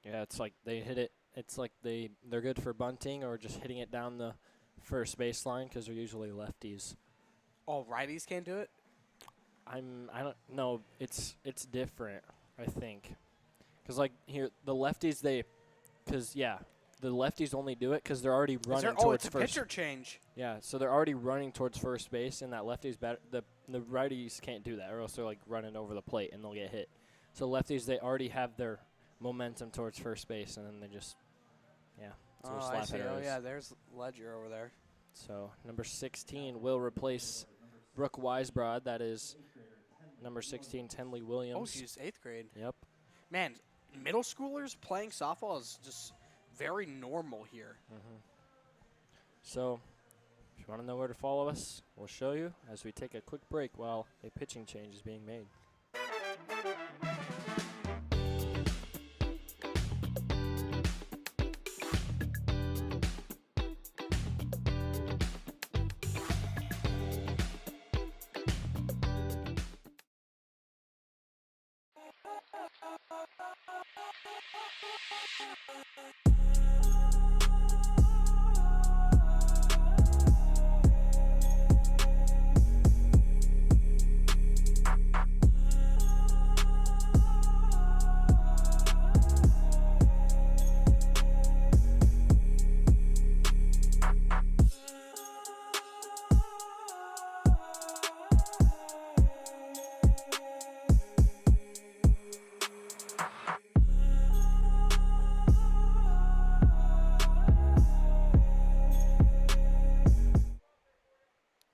Yeah, it's like they hit it. It's like they're good for bunting or just hitting it down the first baseline because they're usually lefties. Oh, righties can't do it? I don't know. It's different, I think. Because, like, here, the lefties, the lefties only do it because they're already running towards it's a first. pitcher change. Yeah, so they're already running towards first base, and that lefties the righties can't do that, or else they're, like, running over the plate, and they'll get hit. So lefties, they already have their momentum towards first base, and then they just, that's what a slap hitter is. Yeah, there's Ledger over there. So number 16 will replace Brooke Weisbrod. That is number 16, Tenley Williams. Oh, she's 8th grade. Yep. Man, middle schoolers playing softball is just very normal here. Mm-hmm. So if you want to know where to follow us, we'll show you as we take a quick break while a pitching change is being made.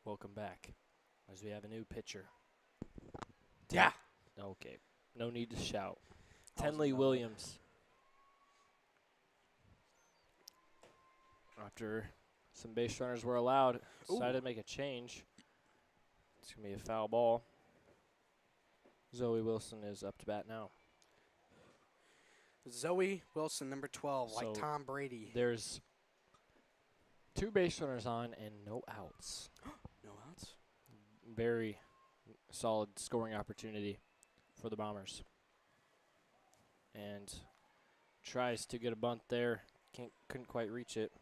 Welcome back, as we have a new pitcher. Yeah. Okay. No need to shout. Awesome. Tenley Williams. After some base runners were allowed, decided to make a change. It's going to be a foul ball. Zoe Wilson is up to bat now. Zoe Wilson, number 12, like So Tom Brady. There's 2 base runners on and no outs. No outs? Very solid scoring opportunity for the Bombers. And tries to get a bunt there. Couldn't quite reach it.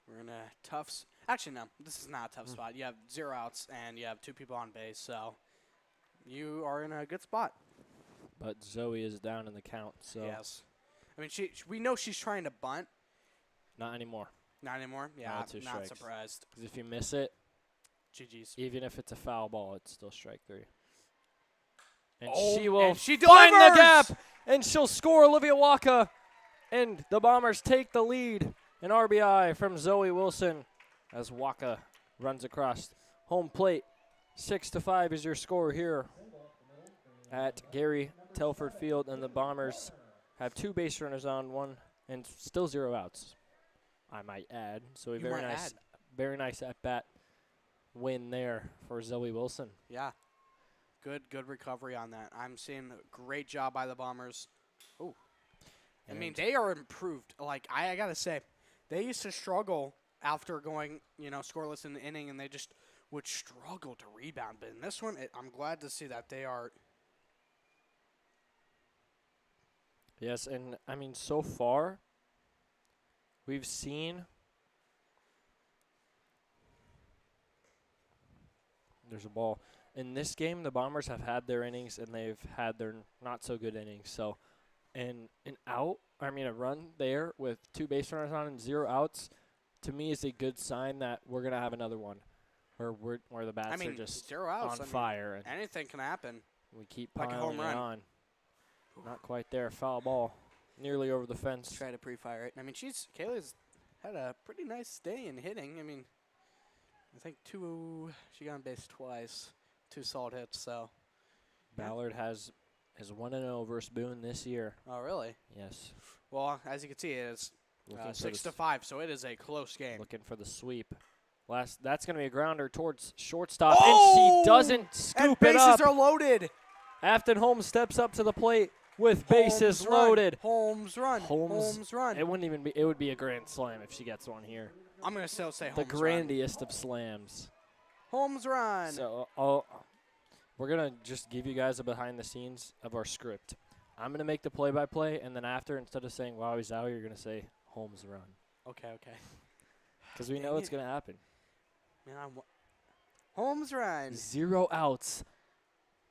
We're in a tough actually, no, this is not a tough spot. You have 0 outs, and you have 2 people on base, so you are in a good spot. But Zoe is down in the count, so Yes. I mean, we know she's trying to bunt. not anymore. Not anymore? Yeah, No, 2 not strikes. surprised. Because if you miss it, GG's. even if it's a foul ball, it's still strike 3. And Oh, she will and she find the delivers! gap, and she'll score Olivia Waka. And the Bombers take the lead. An RBI from Zoe Wilson as Waka runs across home plate. 6-5 is your score here at Gary Telford Field, and the Bombers have 2 base runners on, 1 and still 0 outs, I might add. So a very nice at bat win there for Zoe Wilson. Yeah. Good recovery on that. I'm seeing a great job by the Bombers. Oh. I mean, they are improved. Like, I got to say, they used to struggle after going, scoreless in the inning, and they just would struggle to rebound. But in this one, I'm glad to see that they are. Yes, and, I mean, so far, we've seen there's a ball. In this game, the Bombers have had their innings, and they've had their not-so-good innings. So, a run there with 2 base runners on and 0 outs, to me is a good sign that we're going to have another one where the bats are just 0 outs, on fire. And anything can happen. we keep like a piling home it run. on. Not quite there. Foul ball. Nearly over the fence. Try to pre-fire it. I mean, Kayla's had a pretty nice day in hitting. I mean, I think she got on base twice, 2 solid hits, so. Ballard has 1-0 versus Boone this year. Oh, really? Yes. Well, as you can see, it's Looking for 6-5, so it is a close game. Looking for the sweep. That's going to be a grounder towards shortstop, Oh! and she doesn't scoop and it up. bases are loaded. Afton Holmes steps up to the plate with bases Holmes run. loaded. Holmes run. Holmes run. It wouldn't even be. It would be a grand slam if she gets one here. I'm gonna still say The Holmes run. grandiest of slams. Holmes run. So we're gonna just give you guys a behind the scenes of our script. I'm gonna make the play-by-play, and then after, instead of saying "Wow, he's out," you're gonna say Holmes run, Okay. because we know what's gonna happen. Man, Holmes run. 0 outs,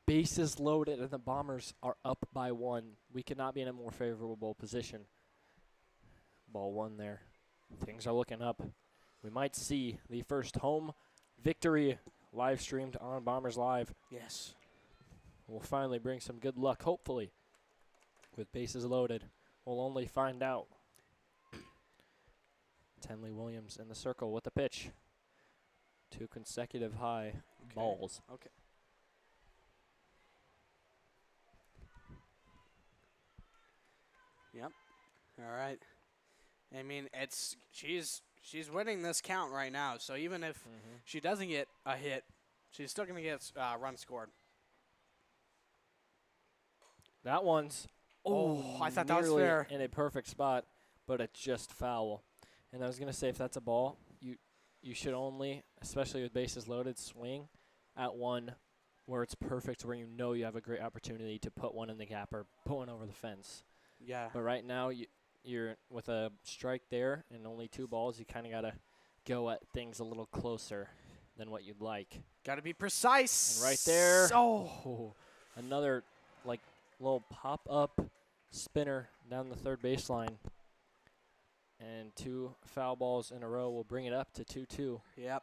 bases loaded, and the Bombers are up by 1. We could not be in a more favorable position. Ball 1 there. Things are looking up. We might see the first home victory live streamed on Bombers Live. Yes. We'll finally bring some good luck, hopefully, with bases loaded. We'll only find out. Tenley Williams in the circle with the pitch. 2 consecutive high balls. Okay. Yep. All right. I mean, she's winning this count right now. So even if she doesn't get a hit, she's still going to get run scored. That one's I thought that was nearly fair. in a perfect spot, but it's just foul. And I was going to say, if that's a ball, you should only, especially with bases loaded, swing at one where it's perfect, where you know you have a great opportunity to put one in the gap or put one over the fence. Yeah. But right now, you're with a strike there and only 2 balls, you kind of got to go at things a little closer than what you'd like. Got to be precise. And right there, Oh. another little pop-up spinner down the third baseline. And 2 foul balls in a row will bring it up to 2-2. Yep.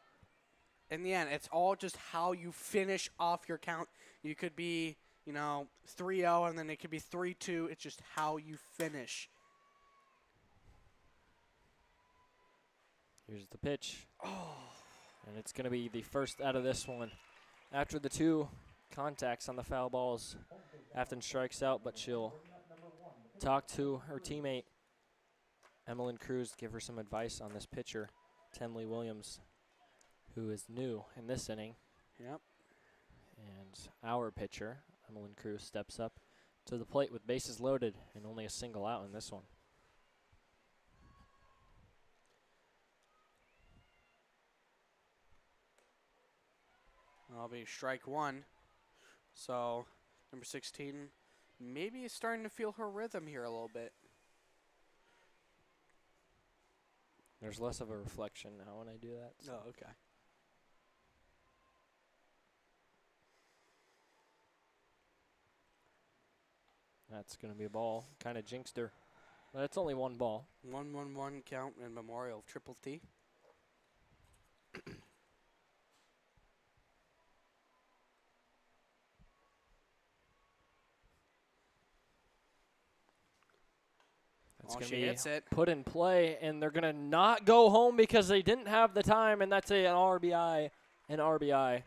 In the end, it's all just how you finish off your count. You could be, 3-0, and then it could be 3-2. It's just how you finish. Here's the pitch. And it's going to be the first out of this one. After the 2 contacts on the foul balls, Afton strikes out, but she'll talk to her teammate, Emmeline Cruz, give her some advice on this pitcher, Tenley Williams, who is new in this inning. Yep. And our pitcher, Emmeline Cruz, steps up to the plate with bases loaded and only a single out in this one. That'll be strike 1. So, number 16 maybe is starting to feel her rhythm here a little bit. There's less of a reflection now when I do that. So. Oh, okay. That's going to be a ball. Kind of jinxed her. But it's only 1 ball. 1-1-1 count in memorial of Triple T. That's going to she be hits it. put in play, and they're going to not go home because they didn't have the time, and that's an RBI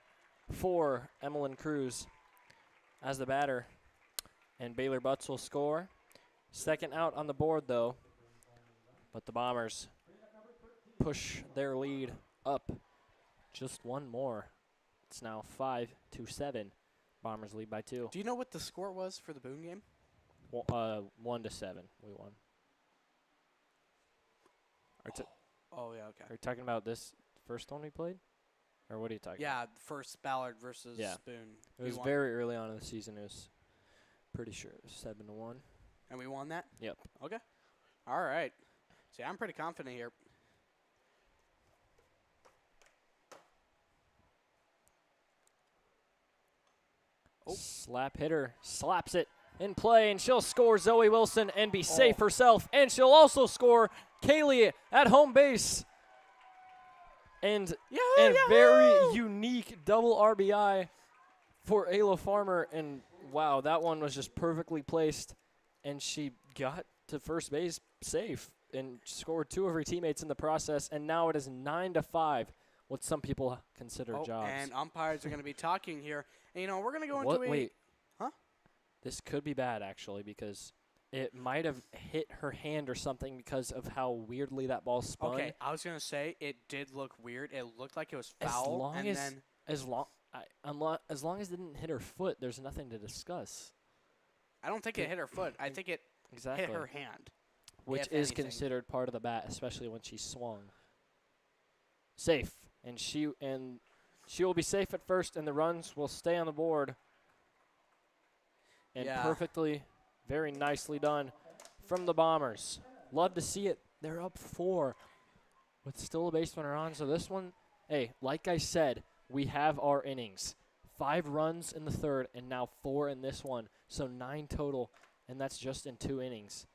for Emmeline Cruz as the batter. And Baylor Butts will score. Second out on the board, though. But the Bombers push their lead up just 1 more. It's now 5-7. Bombers lead by 2. Do you know what the score was for the Boone game? 1-7. We won. Oh, yeah, okay. Are you talking about this first one we played? Or what are you talking about? Yeah, first Ballard versus Yeah. Boone. It was very early on in the season. It was pretty sure it was 7-1. And we won that? Yep. Okay. All right. See, I'm pretty confident here. Slap hitter slaps it in play, and she'll score Zoe Wilson and be safe herself. And she'll also score Kaylee at home base. And very unique double RBI for Ayla Farmer. And wow, that one was just perfectly placed. And she got to first base safe and scored 2 of her teammates in the process. And now it is 9-5, what some people consider jobs. And umpires are going to be talking here. And, we're going to go into Wait. Huh? This could be bad, actually, because It might have hit her hand or something because of how weirdly that ball spun. Okay, I was gonna say it did look weird. It looked like it was As foul, long and as then as long as it didn't hit her foot, there's nothing to discuss. I don't think it hit her foot. I think it Exactly. hit her hand. Which if is anything. considered part of the bat, especially when she swung. Safe, and she will be safe at first, and the runs will stay on the board. And Yeah. perfectly, very nicely done from the Bombers. Love to see it. They're up 4 with still a base runner on. So this one, hey, like I said, we have our innings. 5 runs in the third, and now 4 in this one. So 9 total, and that's just in 2 innings.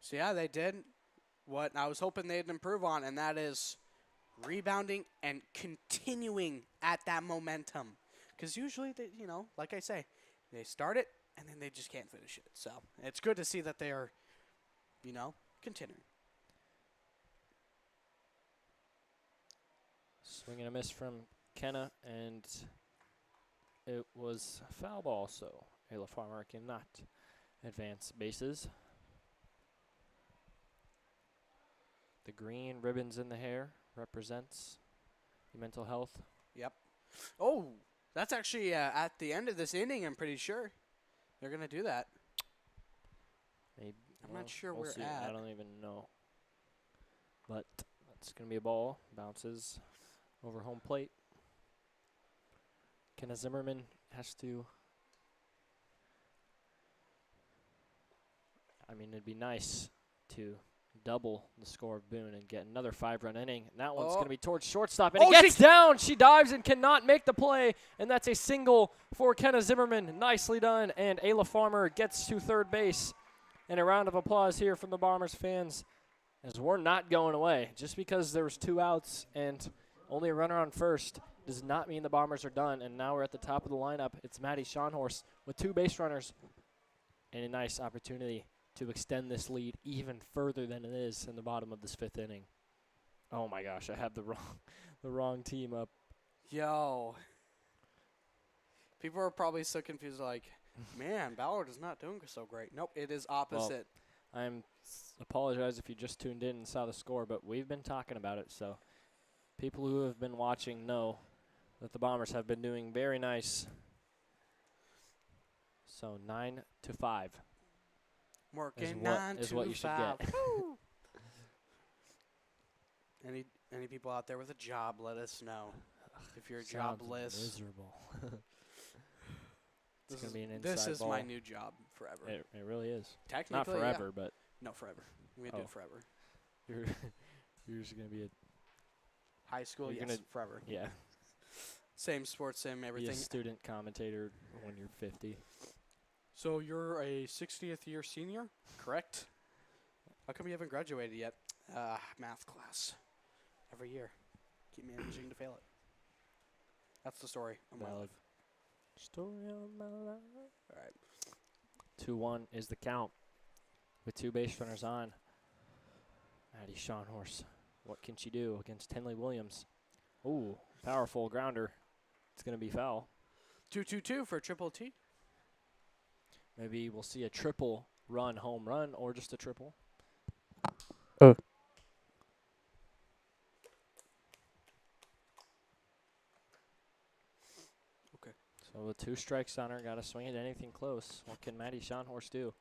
So yeah, they did what I was hoping they'd improve on, and that is rebounding and continuing at that momentum. Because usually, they, like I say, they start it and then they just can't finish it. So it's good to see that they are, continuing. Swing and a miss from Kenna, and it was a foul ball, so Ayla Farmer cannot advance bases. The green ribbons in the hair represents the mental health. Yep. Oh, that's actually at the end of this inning, I'm pretty sure. They're going to do that. Maybe, I'm not sure we'll where see. at. I don't even know. But that's going to be a ball. Bounces over home plate. Kenna Zimmerman has to. I mean, it'd be nice to double the score of Boone and get another 5-run inning. And that one's going to be towards shortstop. And Oh, it gets down. She dives and cannot make the play. And that's a single for Kenna Zimmerman. Nicely done. And Ayla Farmer gets to third base. And a round of applause here from the Bombers fans, as we're not going away. Just because there was 2 outs and only a runner on first does not mean the Bombers are done. And now we're at the top of the lineup. It's Maddie Schonhorst with 2 base runners and a nice opportunity to extend this lead even further than it is in the bottom of this 5th inning. Oh my gosh, I have the wrong team up. Yo. People are probably so confused, like, man, Ballard is not doing so great. Nope, it is opposite. Well, apologize if you just tuned in and saw the score, but we've been talking about it, so people who have been watching know that the Bombers have been doing very nice. So 9-5. Working is what you should 9 to 5. get. Any people out there with a job, let us know. If you're Sounds jobless, miserable. It's going to be an inside this is ball. my new job forever. It really is. Technically, Not forever, but No, forever. We're going to do it forever. you're just going to be a High school, You're yes, gonna- forever. yeah. Same sports, same Be a everything. student commentator when you're 50. So you're a 60th year senior, correct? How come you haven't graduated yet? Math class. Every year. Keep managing to fail it. That's the story of my Valid. life. Story of my life. All right. 2-1 is the count with 2 base runners on. Maddie Schonhorst, what can she do against Tenley Williams? Ooh, powerful grounder. It's going to be foul. 2-2-2 for Triple T. Maybe we'll see a triple run home run or just a triple. Okay. So with 2 strikes on her, got to swing at anything close. What can Maddie Schonhorst do?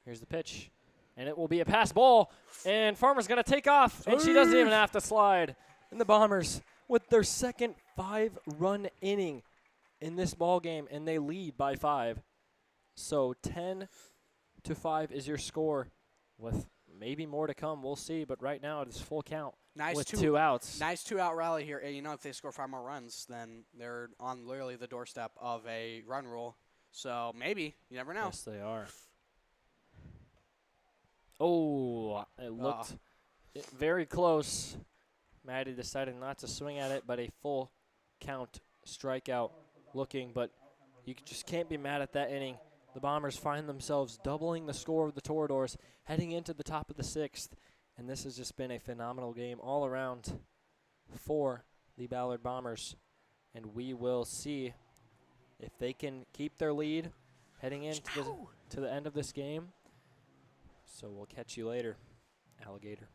Here's the pitch. And it will be a pass ball. And Farmer's going to take off. And she doesn't even have to slide. And the Bombers with their second 5-run inning in this ball game. And they lead by 5. So 10-5 is your score with maybe more to come. We'll see. But right now it is full count with 2 outs. Nice 2-out rally here. And, if they score 5 more runs, then they're on literally the doorstep of a run rule. So maybe. You never know. Yes, they are. Oh, it looked very close. Maddie decided not to swing at it, but a full count strikeout looking. But you just can't be mad at that inning. The Bombers find themselves doubling the score of the Toreadors, heading into the top of the 6th. And this has just been a phenomenal game all around for the Ballard Bombers. And we will see if they can keep their lead heading into the end of this game. So we'll catch you later, alligator.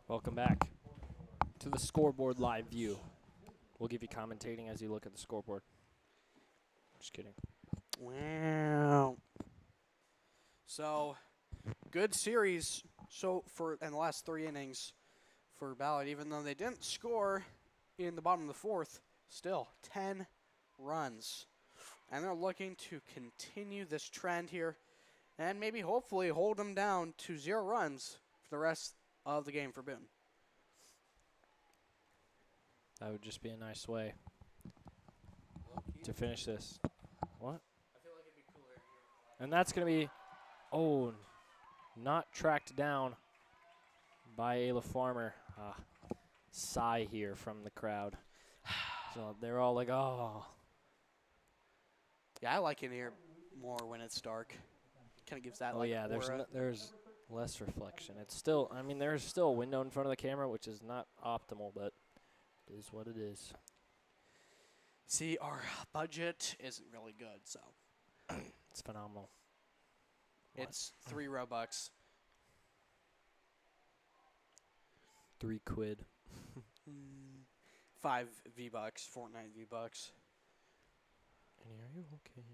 Welcome back to the scoreboard live view. We'll give you commentating as you look at the scoreboard. Just kidding. Wow. So, good series in the last 3 innings for Ballard, even though they didn't score in the bottom of the 4th, still 10 runs. And they're looking to continue this trend here and maybe hopefully hold them down to 0 runs for the rest of the game for Boone. That would just be a nice way to finish this. What? I feel like it'd be cooler here. And that's going to be, not tracked down by Ayla Farmer. Sigh here from the crowd. So they're all like, oh. Yeah, I like it here more when it's dark. Kind of gives that aura. There's less reflection. It's still, there's still a window in front of the camera, which is not optimal, but it is what it is. See, our budget isn't really good, so. It's phenomenal. It's $3 Robux. 3 quid. 5 V-Bucks, Fortnite V-Bucks. Annie, are you okay?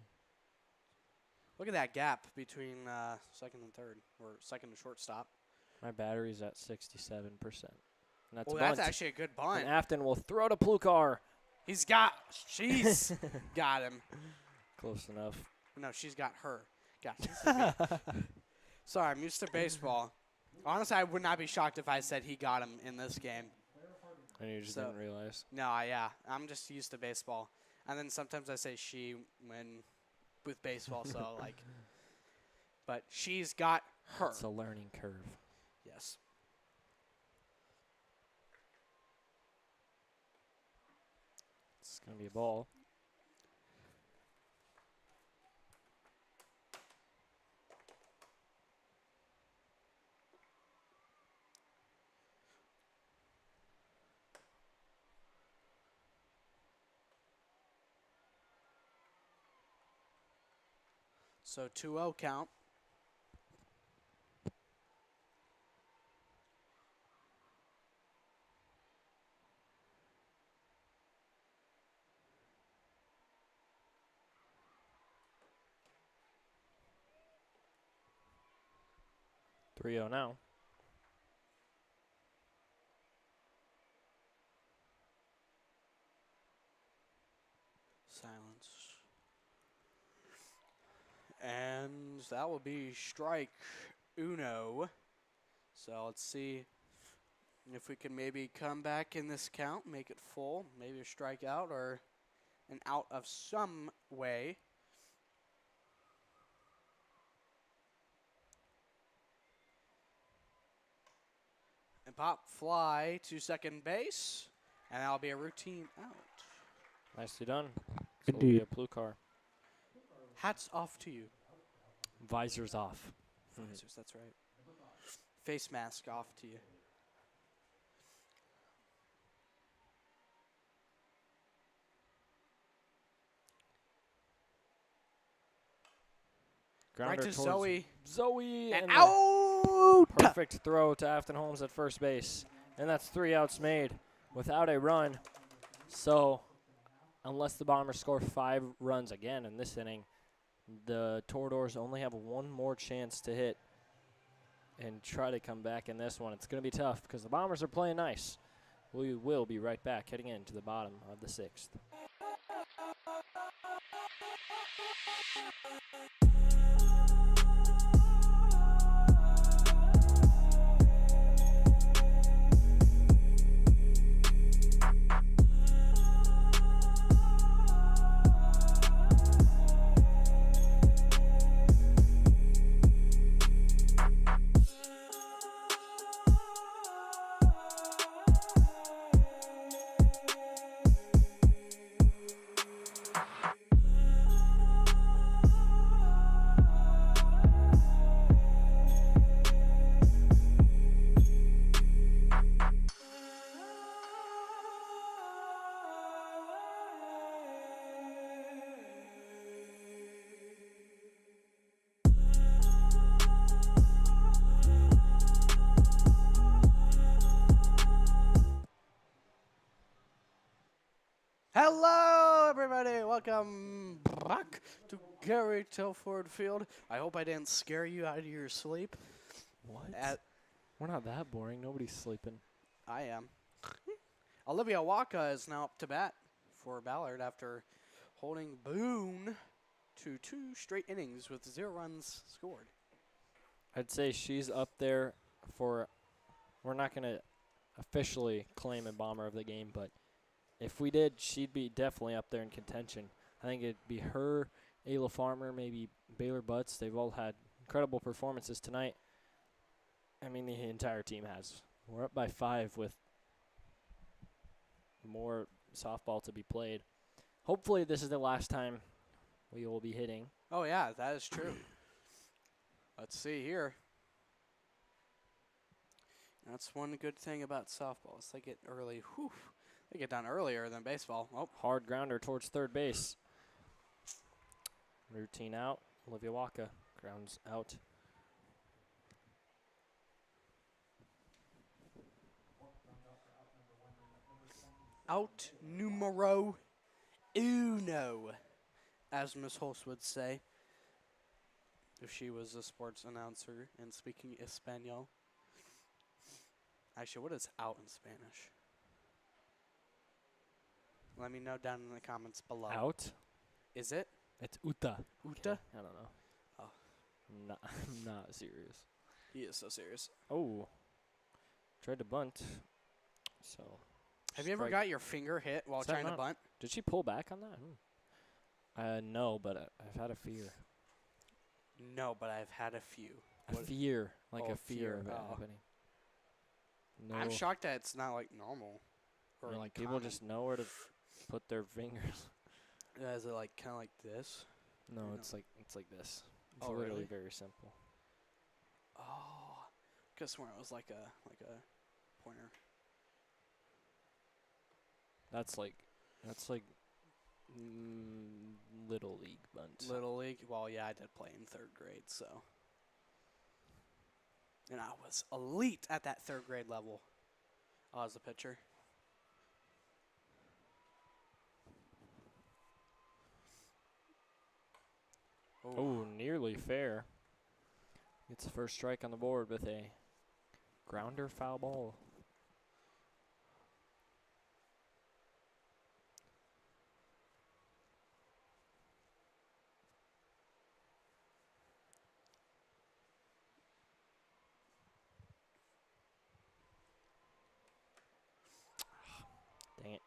Look at that gap between second and third, or second and shortstop. My battery's at 67%. And that's Well, a bunt. that's actually a good bunt. And Afton will throw to Plukar. She's got him. Close enough. No, she's got her. Sorry, I'm used to baseball. Honestly, I would not be shocked if I said he got him in this game. And you just didn't realize. No, yeah. I'm just used to baseball. And then sometimes I say she when with baseball, so like. But she's got her. It's a learning curve. Yes. It's going to be a ball. So 2-0 count. .3-0 now. Silence. And that will be strike uno. So let's see if we can maybe come back in this count, make it full, maybe a strikeout or an out of some way. And pop fly to second base, and that'll be a routine out. Nicely done. So it'll be a Plukar. Hats off to you. Visors off. Visors, that's right. Face mask off to you. Grounder Right to towards Zoe. Zoe. And the out! Perfect throw to Afton Holmes at first base. And that's 3 outs made. without a run. So unless the Bombers score 5 runs again in this inning, the Toreadors only have one more chance to hit and try to come back in this one. It's going to be tough because the Bombers are playing nice. We will be right back heading into the bottom of the 6th. Hello, everybody. Welcome back to Gary Telford Field. I hope I didn't scare you out of your sleep. What? We're not that boring. Nobody's sleeping. I am. Olivia Waka is now up to bat for Ballard after holding Boone to 2 straight innings with 0 runs scored. I'd say she's up there for, we're not going to officially claim a Bomber of the game, but if we did, she'd be definitely up there in contention. I think it'd be her, Ayla Farmer, maybe Baylor Butts. They've all had incredible performances tonight. I mean, the entire team has. We're up by 5 with more softball to be played. Hopefully this is the last time we will be hitting. Oh, yeah, that is true. Let's see here. That's one good thing about softball. It's they get early. Whew. They get done earlier than baseball. Oh. Hard grounder towards third base. Routine out. Olivia Waka grounds out. Out numero uno, as Miss Holst would say, if she was a sports announcer and speaking Espanol. Actually, what is out in Spanish? Let me know down in the comments below. Out? Is it? It's Uta. Uta? Okay, I don't know. Oh. I'm not serious. He is so serious. Oh. Tried to bunt. So. Have you ever strike. got your finger hit while Is that trying to not- bunt? Did she pull back on that? No, but I've had a fear. No, but I've had a few. A fear. Like Oh, a fear fear. of it Oh. happening. No. I'm shocked that it's not like normal. Or Yeah, like people common. just know where to put their fingers. Is it like kind of like this? No, Or it's like this. It's Oh, literally really? very simple. Oh, could have sworn it was like a pointer. That's like little league bunt. Little league. Well, yeah, I did play in 3rd grade, so. And I was elite at that 3rd grade level. I was a pitcher. Oh, nearly fair. Gets the first strike on the board with a grounder foul ball. Dang it.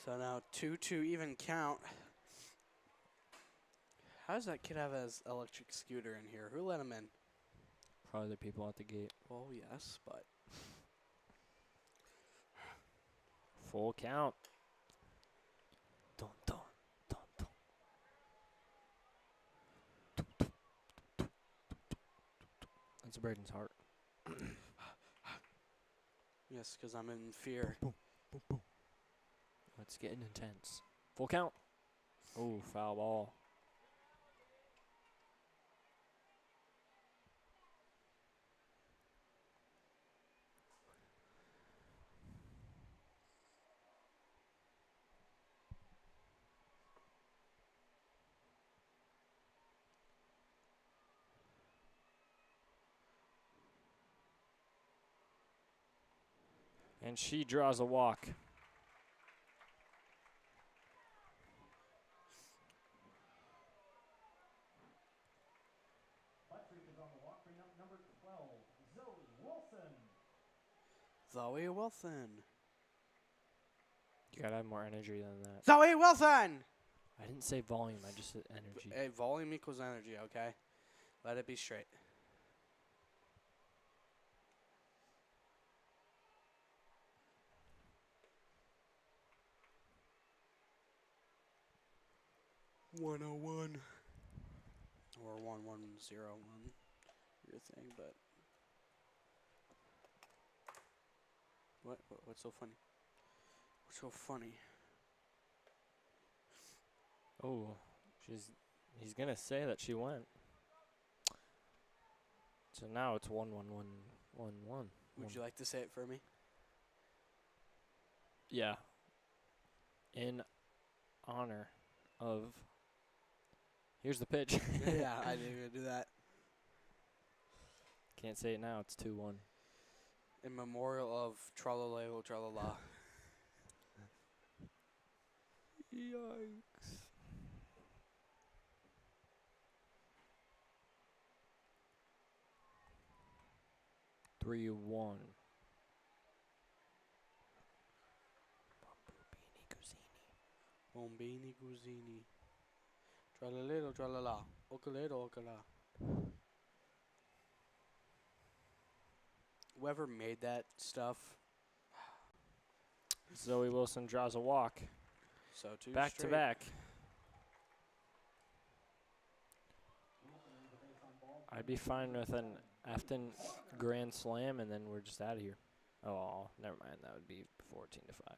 So now 2-2 even count. How does that kid have his electric scooter in here? Who let him in? Probably the people at the gate. Well, yes, but Full count. Dun, dun, dun, dun. That's Braden's heart. yes, because I'm in fear. It's getting intense. Full count. Oh, foul ball. And she draws a walk. Buttrick is on the walk, bring up number 12, Zoe Wilson. Zoe Wilson. You gotta have more energy than that. Zoe Wilson! I didn't say volume, I just said energy. Hey, volume equals energy, okay? Let it be straight. .101 or 1101, your thing, but what's so funny? What's so funny? Oh, he's gonna say that she went. So now it's 1-1-1-1-1. Would you like to say it for me? Yeah. In honor of. Here's the pitch. Yeah, I didn't even do that. Can't say it now. It's 2-1. In memorial of Tralaleo Tralala. Yikes. Three, 1. Bombini Guzini. Tralalero Tralala. Okalero Okala. Whoever made that stuff. Zoe Wilson draws a walk. So two Back straight. to back. I'd be fine with an Afton grand slam, and then we're just out of here. Oh, never mind. That would be 14-5.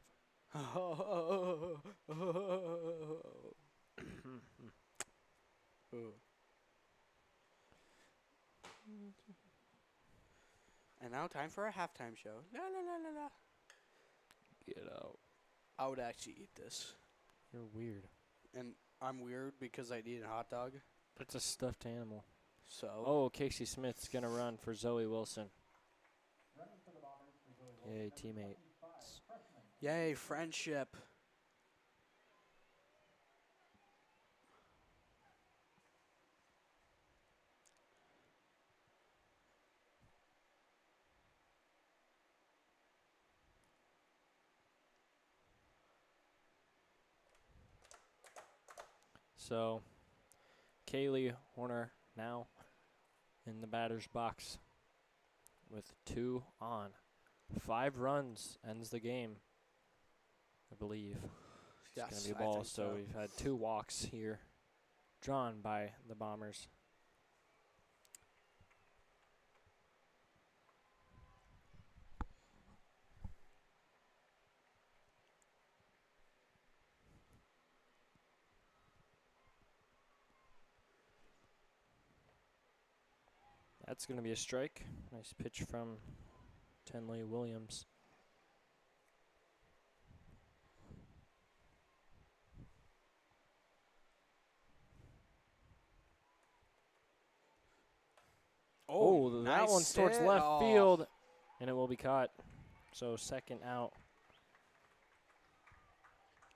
And now time for a halftime show. La la la la la. Get out. I would actually eat this. You're weird. And I'm weird because I eat a hot dog. It's a stuffed animal. So. Oh, Casey Smith's going to run for Zoe Wilson. Yay, teammate. Yay, friendship. So, Kaylee Horner now in the batter's box with 2 on. 5 runs ends the game, I believe. It's Yes, going to be a I ball. think So so. we've had 2 walks here drawn by the Bombers. That's going to be a strike. Nice pitch from Tenley Williams. Oh, that nice one's towards hit. left Oh. field, and it will be caught. So second out.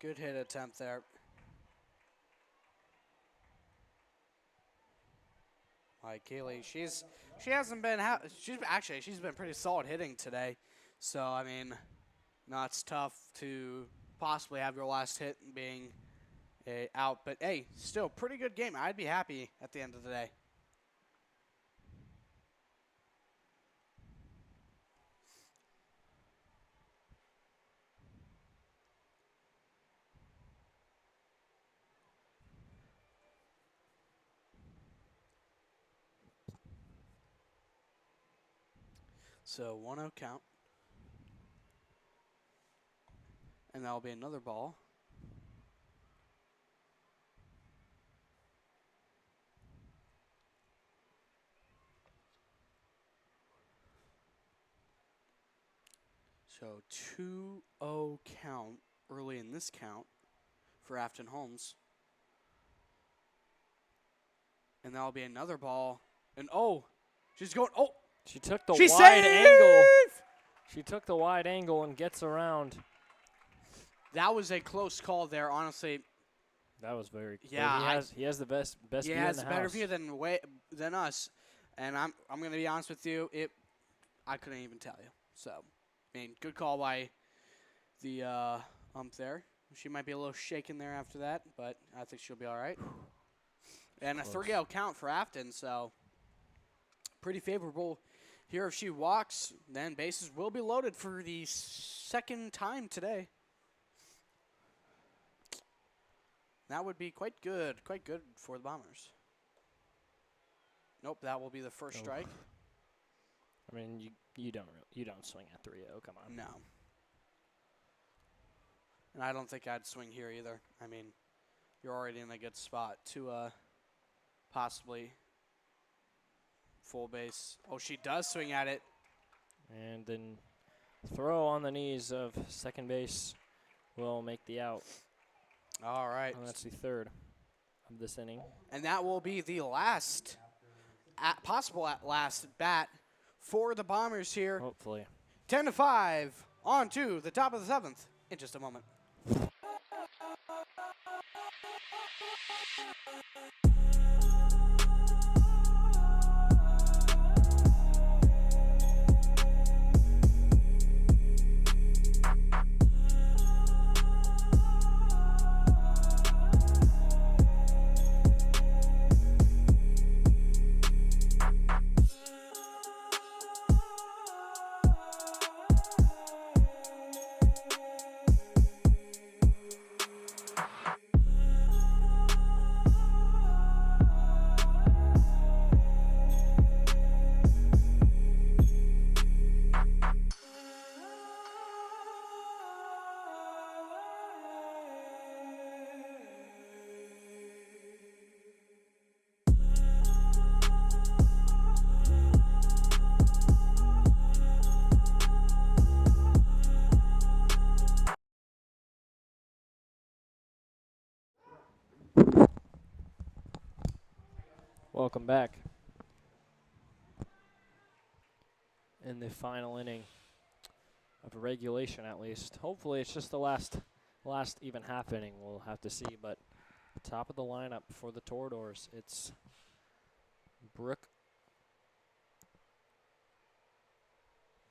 Good hit attempt there. Like Kaylee, she hasn't been she's been pretty solid hitting today. So I mean, no, it's tough to possibly have your last hit being out, but hey, still pretty good game. I'd be happy at the end of the day. So 1-0 count. And that'll be another ball. So 2-0 count early in this count for Afton Holmes. And that'll be another ball. And oh, she's going, oh. She took the She wide angle. saved! She took the wide angle and gets around. That was a close call there, honestly. That was very. Yeah, he has the best view in the house. He has a better view than us, and I'm gonna be honest with you. I couldn't even tell you. So, I mean, good call by the ump there. She might be a little shaken there after that, but I think she'll be all right. And a 3-out count for Afton, so pretty favorable here. If she walks, then bases will be loaded for the second time today. That would be quite good for the Bombers. Nope, that will be the first strike. I mean, you don't swing at 3-0. Come on. No. And I don't think I'd swing here either. I mean, you're already in a good spot to possibly full base. Oh, she does swing at it. And then throw on the knees of second base will make the out. All right. And that's the third of this inning. And that will be the last, possible last bat for the Bombers here. Hopefully. 10-5 on to the top of the 7th in just a moment. Welcome back. In the final inning of regulation, at least. Hopefully, it's just the last even half inning. We'll have to see. But top of the lineup for the Toreadors, it's Brooke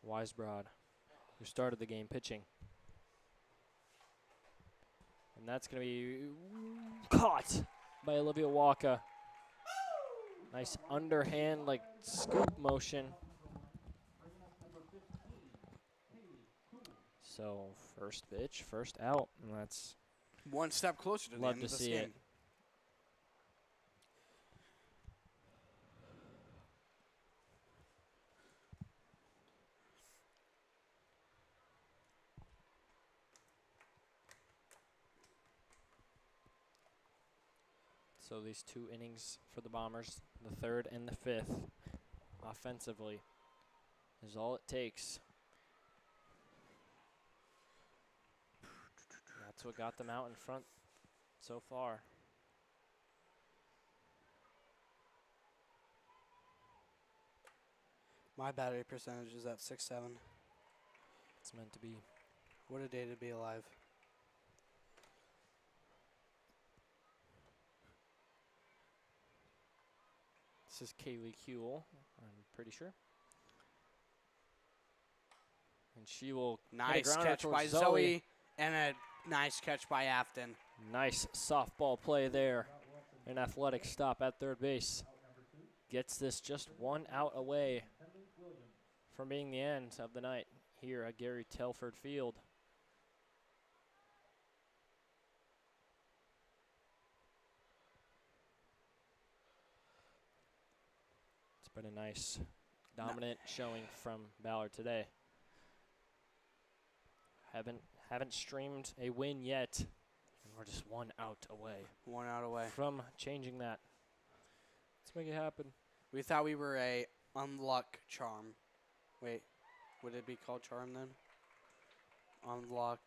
Weisbrod, who started the game pitching. And that's going to be caught by Olivia Walker. Nice underhand, like, scoop motion. So, first pitch, first out, and that's one step closer to the end of this game. So these 2 innings for the Bombers, the 3rd and the 5th, offensively, is all it takes. That's what got them out in front so far. My battery percentage is at 6-7. It's meant to be. What a day to be alive. This is Kaylee Kuehl, I'm pretty sure. And she will nice catch by Zoe and a nice catch by Afton. Nice softball play there. An athletic stop at third base. Gets this just 1 out away from being the end of the night here at Gary Telford Field. It's been a nice, dominant showing from Ballard today. Haven't streamed a win yet, and we're just 1 out away. 1 out away from changing that. Let's make it happen. We thought we were a unluck charm. Wait, would it be called charm then? Unluck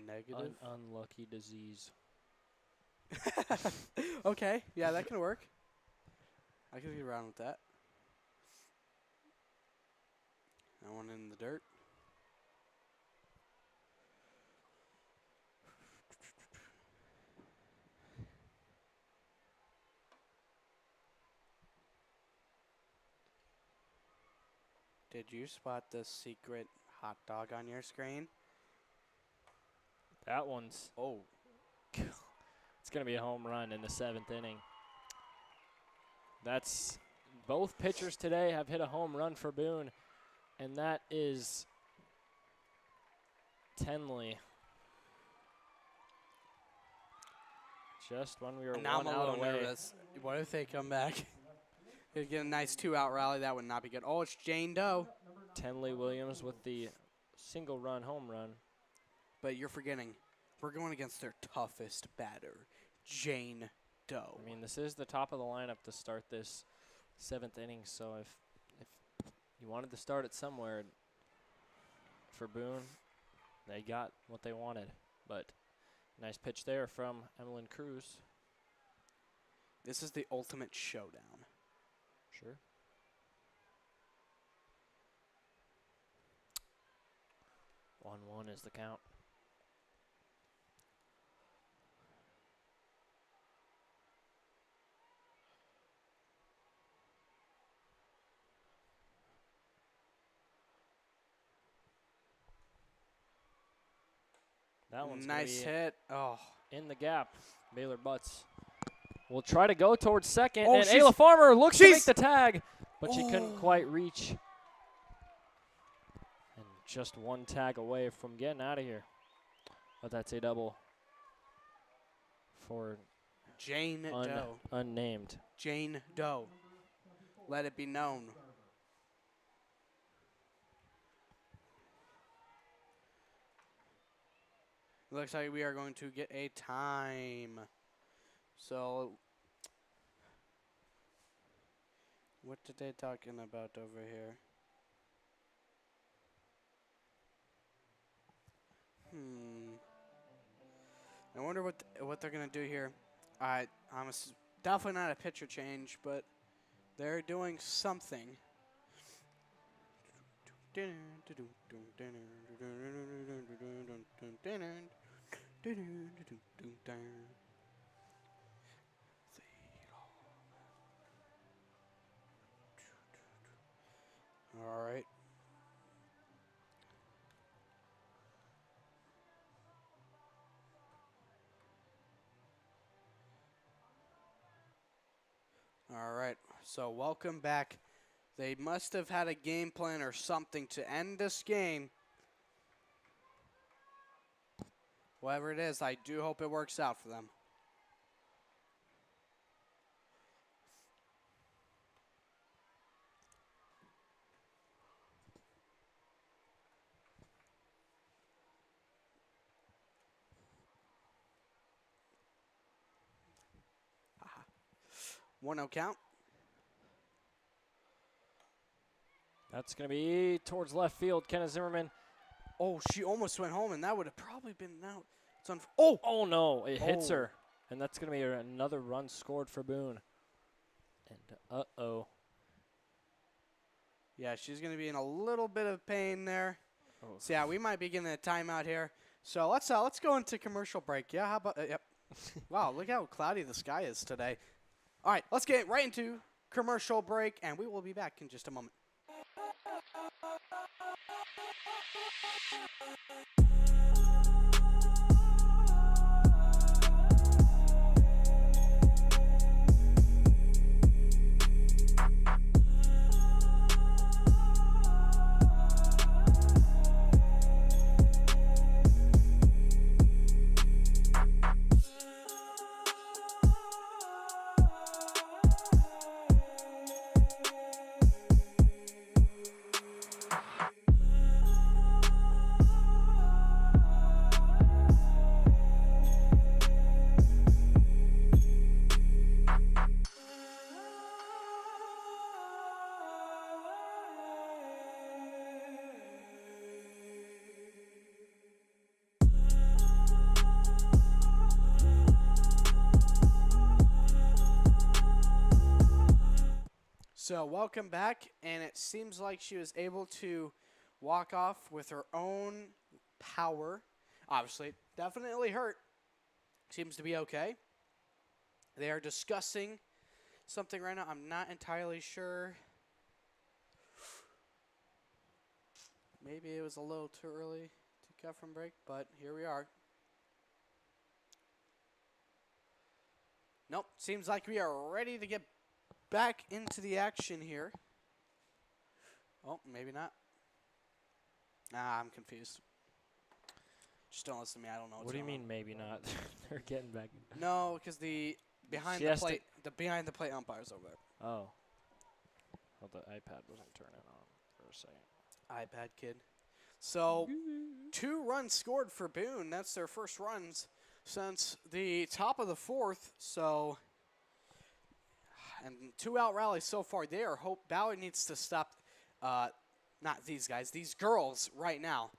negative? Unlucky disease. Okay, yeah, that can work. I can get around with that. That one in the dirt. Did you spot the secret hot dog on your screen? That one's, Oh. it's going to be a home run in the 7th inning. That's, both pitchers today have hit a home run for Boone, and that is Tenley. Just when we were Now I'm one a out little away. nervous. What if they come back? They get a nice 2-out rally. That would not be good. Oh, it's Jane Doe. Tenley Williams with the single run home run. But you're forgetting, we're going against their toughest batter, Jane Doe. I mean, this is the top of the lineup to start this 7th inning, so if you wanted to start it somewhere for Boone, they got what they wanted. But nice pitch there from Emmeline Cruz. This is the ultimate showdown. Sure. One is the count. That one's Nice gonna be hit. Oh. in the gap. Baylor Butts will try to go towards second, Oh, and she's- Ayla Farmer looks to make she's- the tag, but she couldn't Oh. quite reach. And just one tag away from getting out of here. But that's a double for Jane Doe. unnamed. Jane Doe. Let it be known. Looks like we are going to get a time. So, what did they talking about over here? I wonder what they're gonna do here. I'm definitely not a pitcher change, but they're doing something. All right. All right. So welcome back. They must have had a game plan or something to end this game. Whatever it is, I do hope it works out for them. Aha. 1-0 count. That's going to be towards left field. Kenna Zimmerman. Oh, she almost went home, and that would have probably been out. It's Oh, no. It hits Oh. her. And that's going to be another run scored for Boone. And uh-oh. Yeah, she's going to be in a little bit of pain there. Oh. So, yeah, we might be getting a timeout here. So, let's go into commercial break. Yeah, how about yep. Wow, look how cloudy the sky is today. All right, let's get right into commercial break, and we will be back in just a moment. So welcome back, and it seems like she was able to walk off with her own power. Obviously, definitely hurt. Seems to be okay. They are discussing something right now. I'm not entirely sure. maybe it was a little too early to cut from break, but here we are. Nope, seems like we are ready to get back into the action here. Oh, maybe not. Nah, I'm confused. Just don't listen to me. I don't know. What do you mean maybe not? They're getting back. No, because the behind She the has to- plate, the behind the plate umpire's over there. Oh. Well, the iPad wasn't turning on for a second. iPad kid. So, 2 runs scored for Boone. That's their first runs since the top of the 4th. So, and 2-out rallies so far there. Hope Ballard needs to stop, not these guys, these girls right now.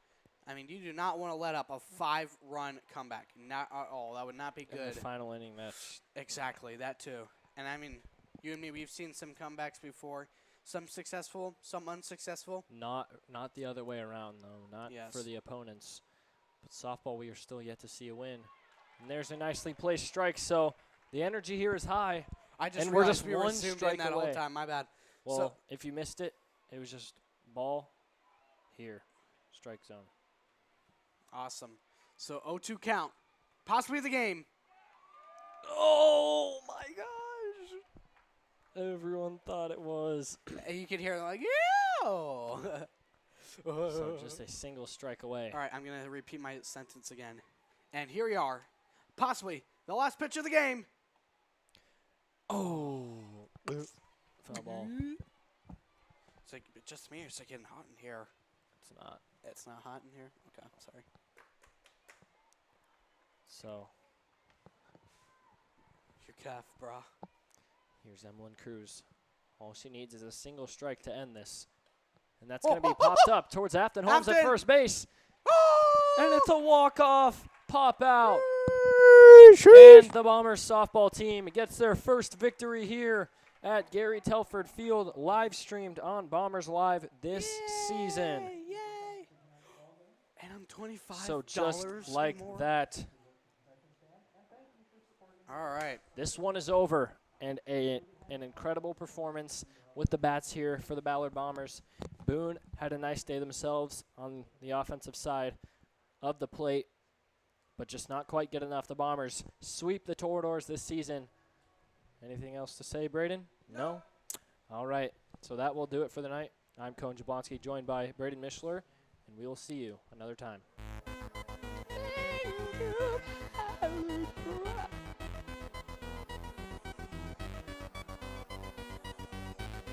I mean, you do not want to let up a 5-run comeback. Not at all. That would not be In good. the final inning, that's Exactly, that too. And I mean, you and me, we've seen some comebacks before. Some successful, some unsuccessful. not the other way around, though. Not Yes. for the opponents. But softball, we are still yet to see a win. And there's a nicely placed strike, so the energy here is high. I just And we're realized just we were one zoomed in strike that whole away. time. My bad. Well, So- if you missed it, it was just ball here, strike zone. Awesome. So 0-2 count. Possibly the game. Oh, my gosh. Everyone thought it was. And you could hear them like, yeah. So just a single strike away. All right, I'm going to repeat my sentence again. And here we are. Possibly the last pitch of the game. Oh. Foul ball. It's like just me, or is it getting hot in here? It's not. It's not hot in here? Okay, sorry. So Your calf, brah. here's Emlyn Cruz. All she needs is a single strike to end this. And that's going to be popped up towards Afton Holmes at Afton! first base. And it's a walk-off pop out. And the Bombers softball team gets their first victory here at Gary Telford Field, live streamed on Bombers Live this season. Yay! And I'm $25 So just like more. that, All right. this one is over. And an incredible performance with the bats here for the Ballard Bombers. Boone had a nice day themselves on the offensive side of the plate, but just not quite good enough. The Bombers sweep the Toreadors this season. Anything else to say, Braden? No? All right. So that will do it for the night. I'm Cohen Jablonski, joined by Braden Mishler, and we will see you another time.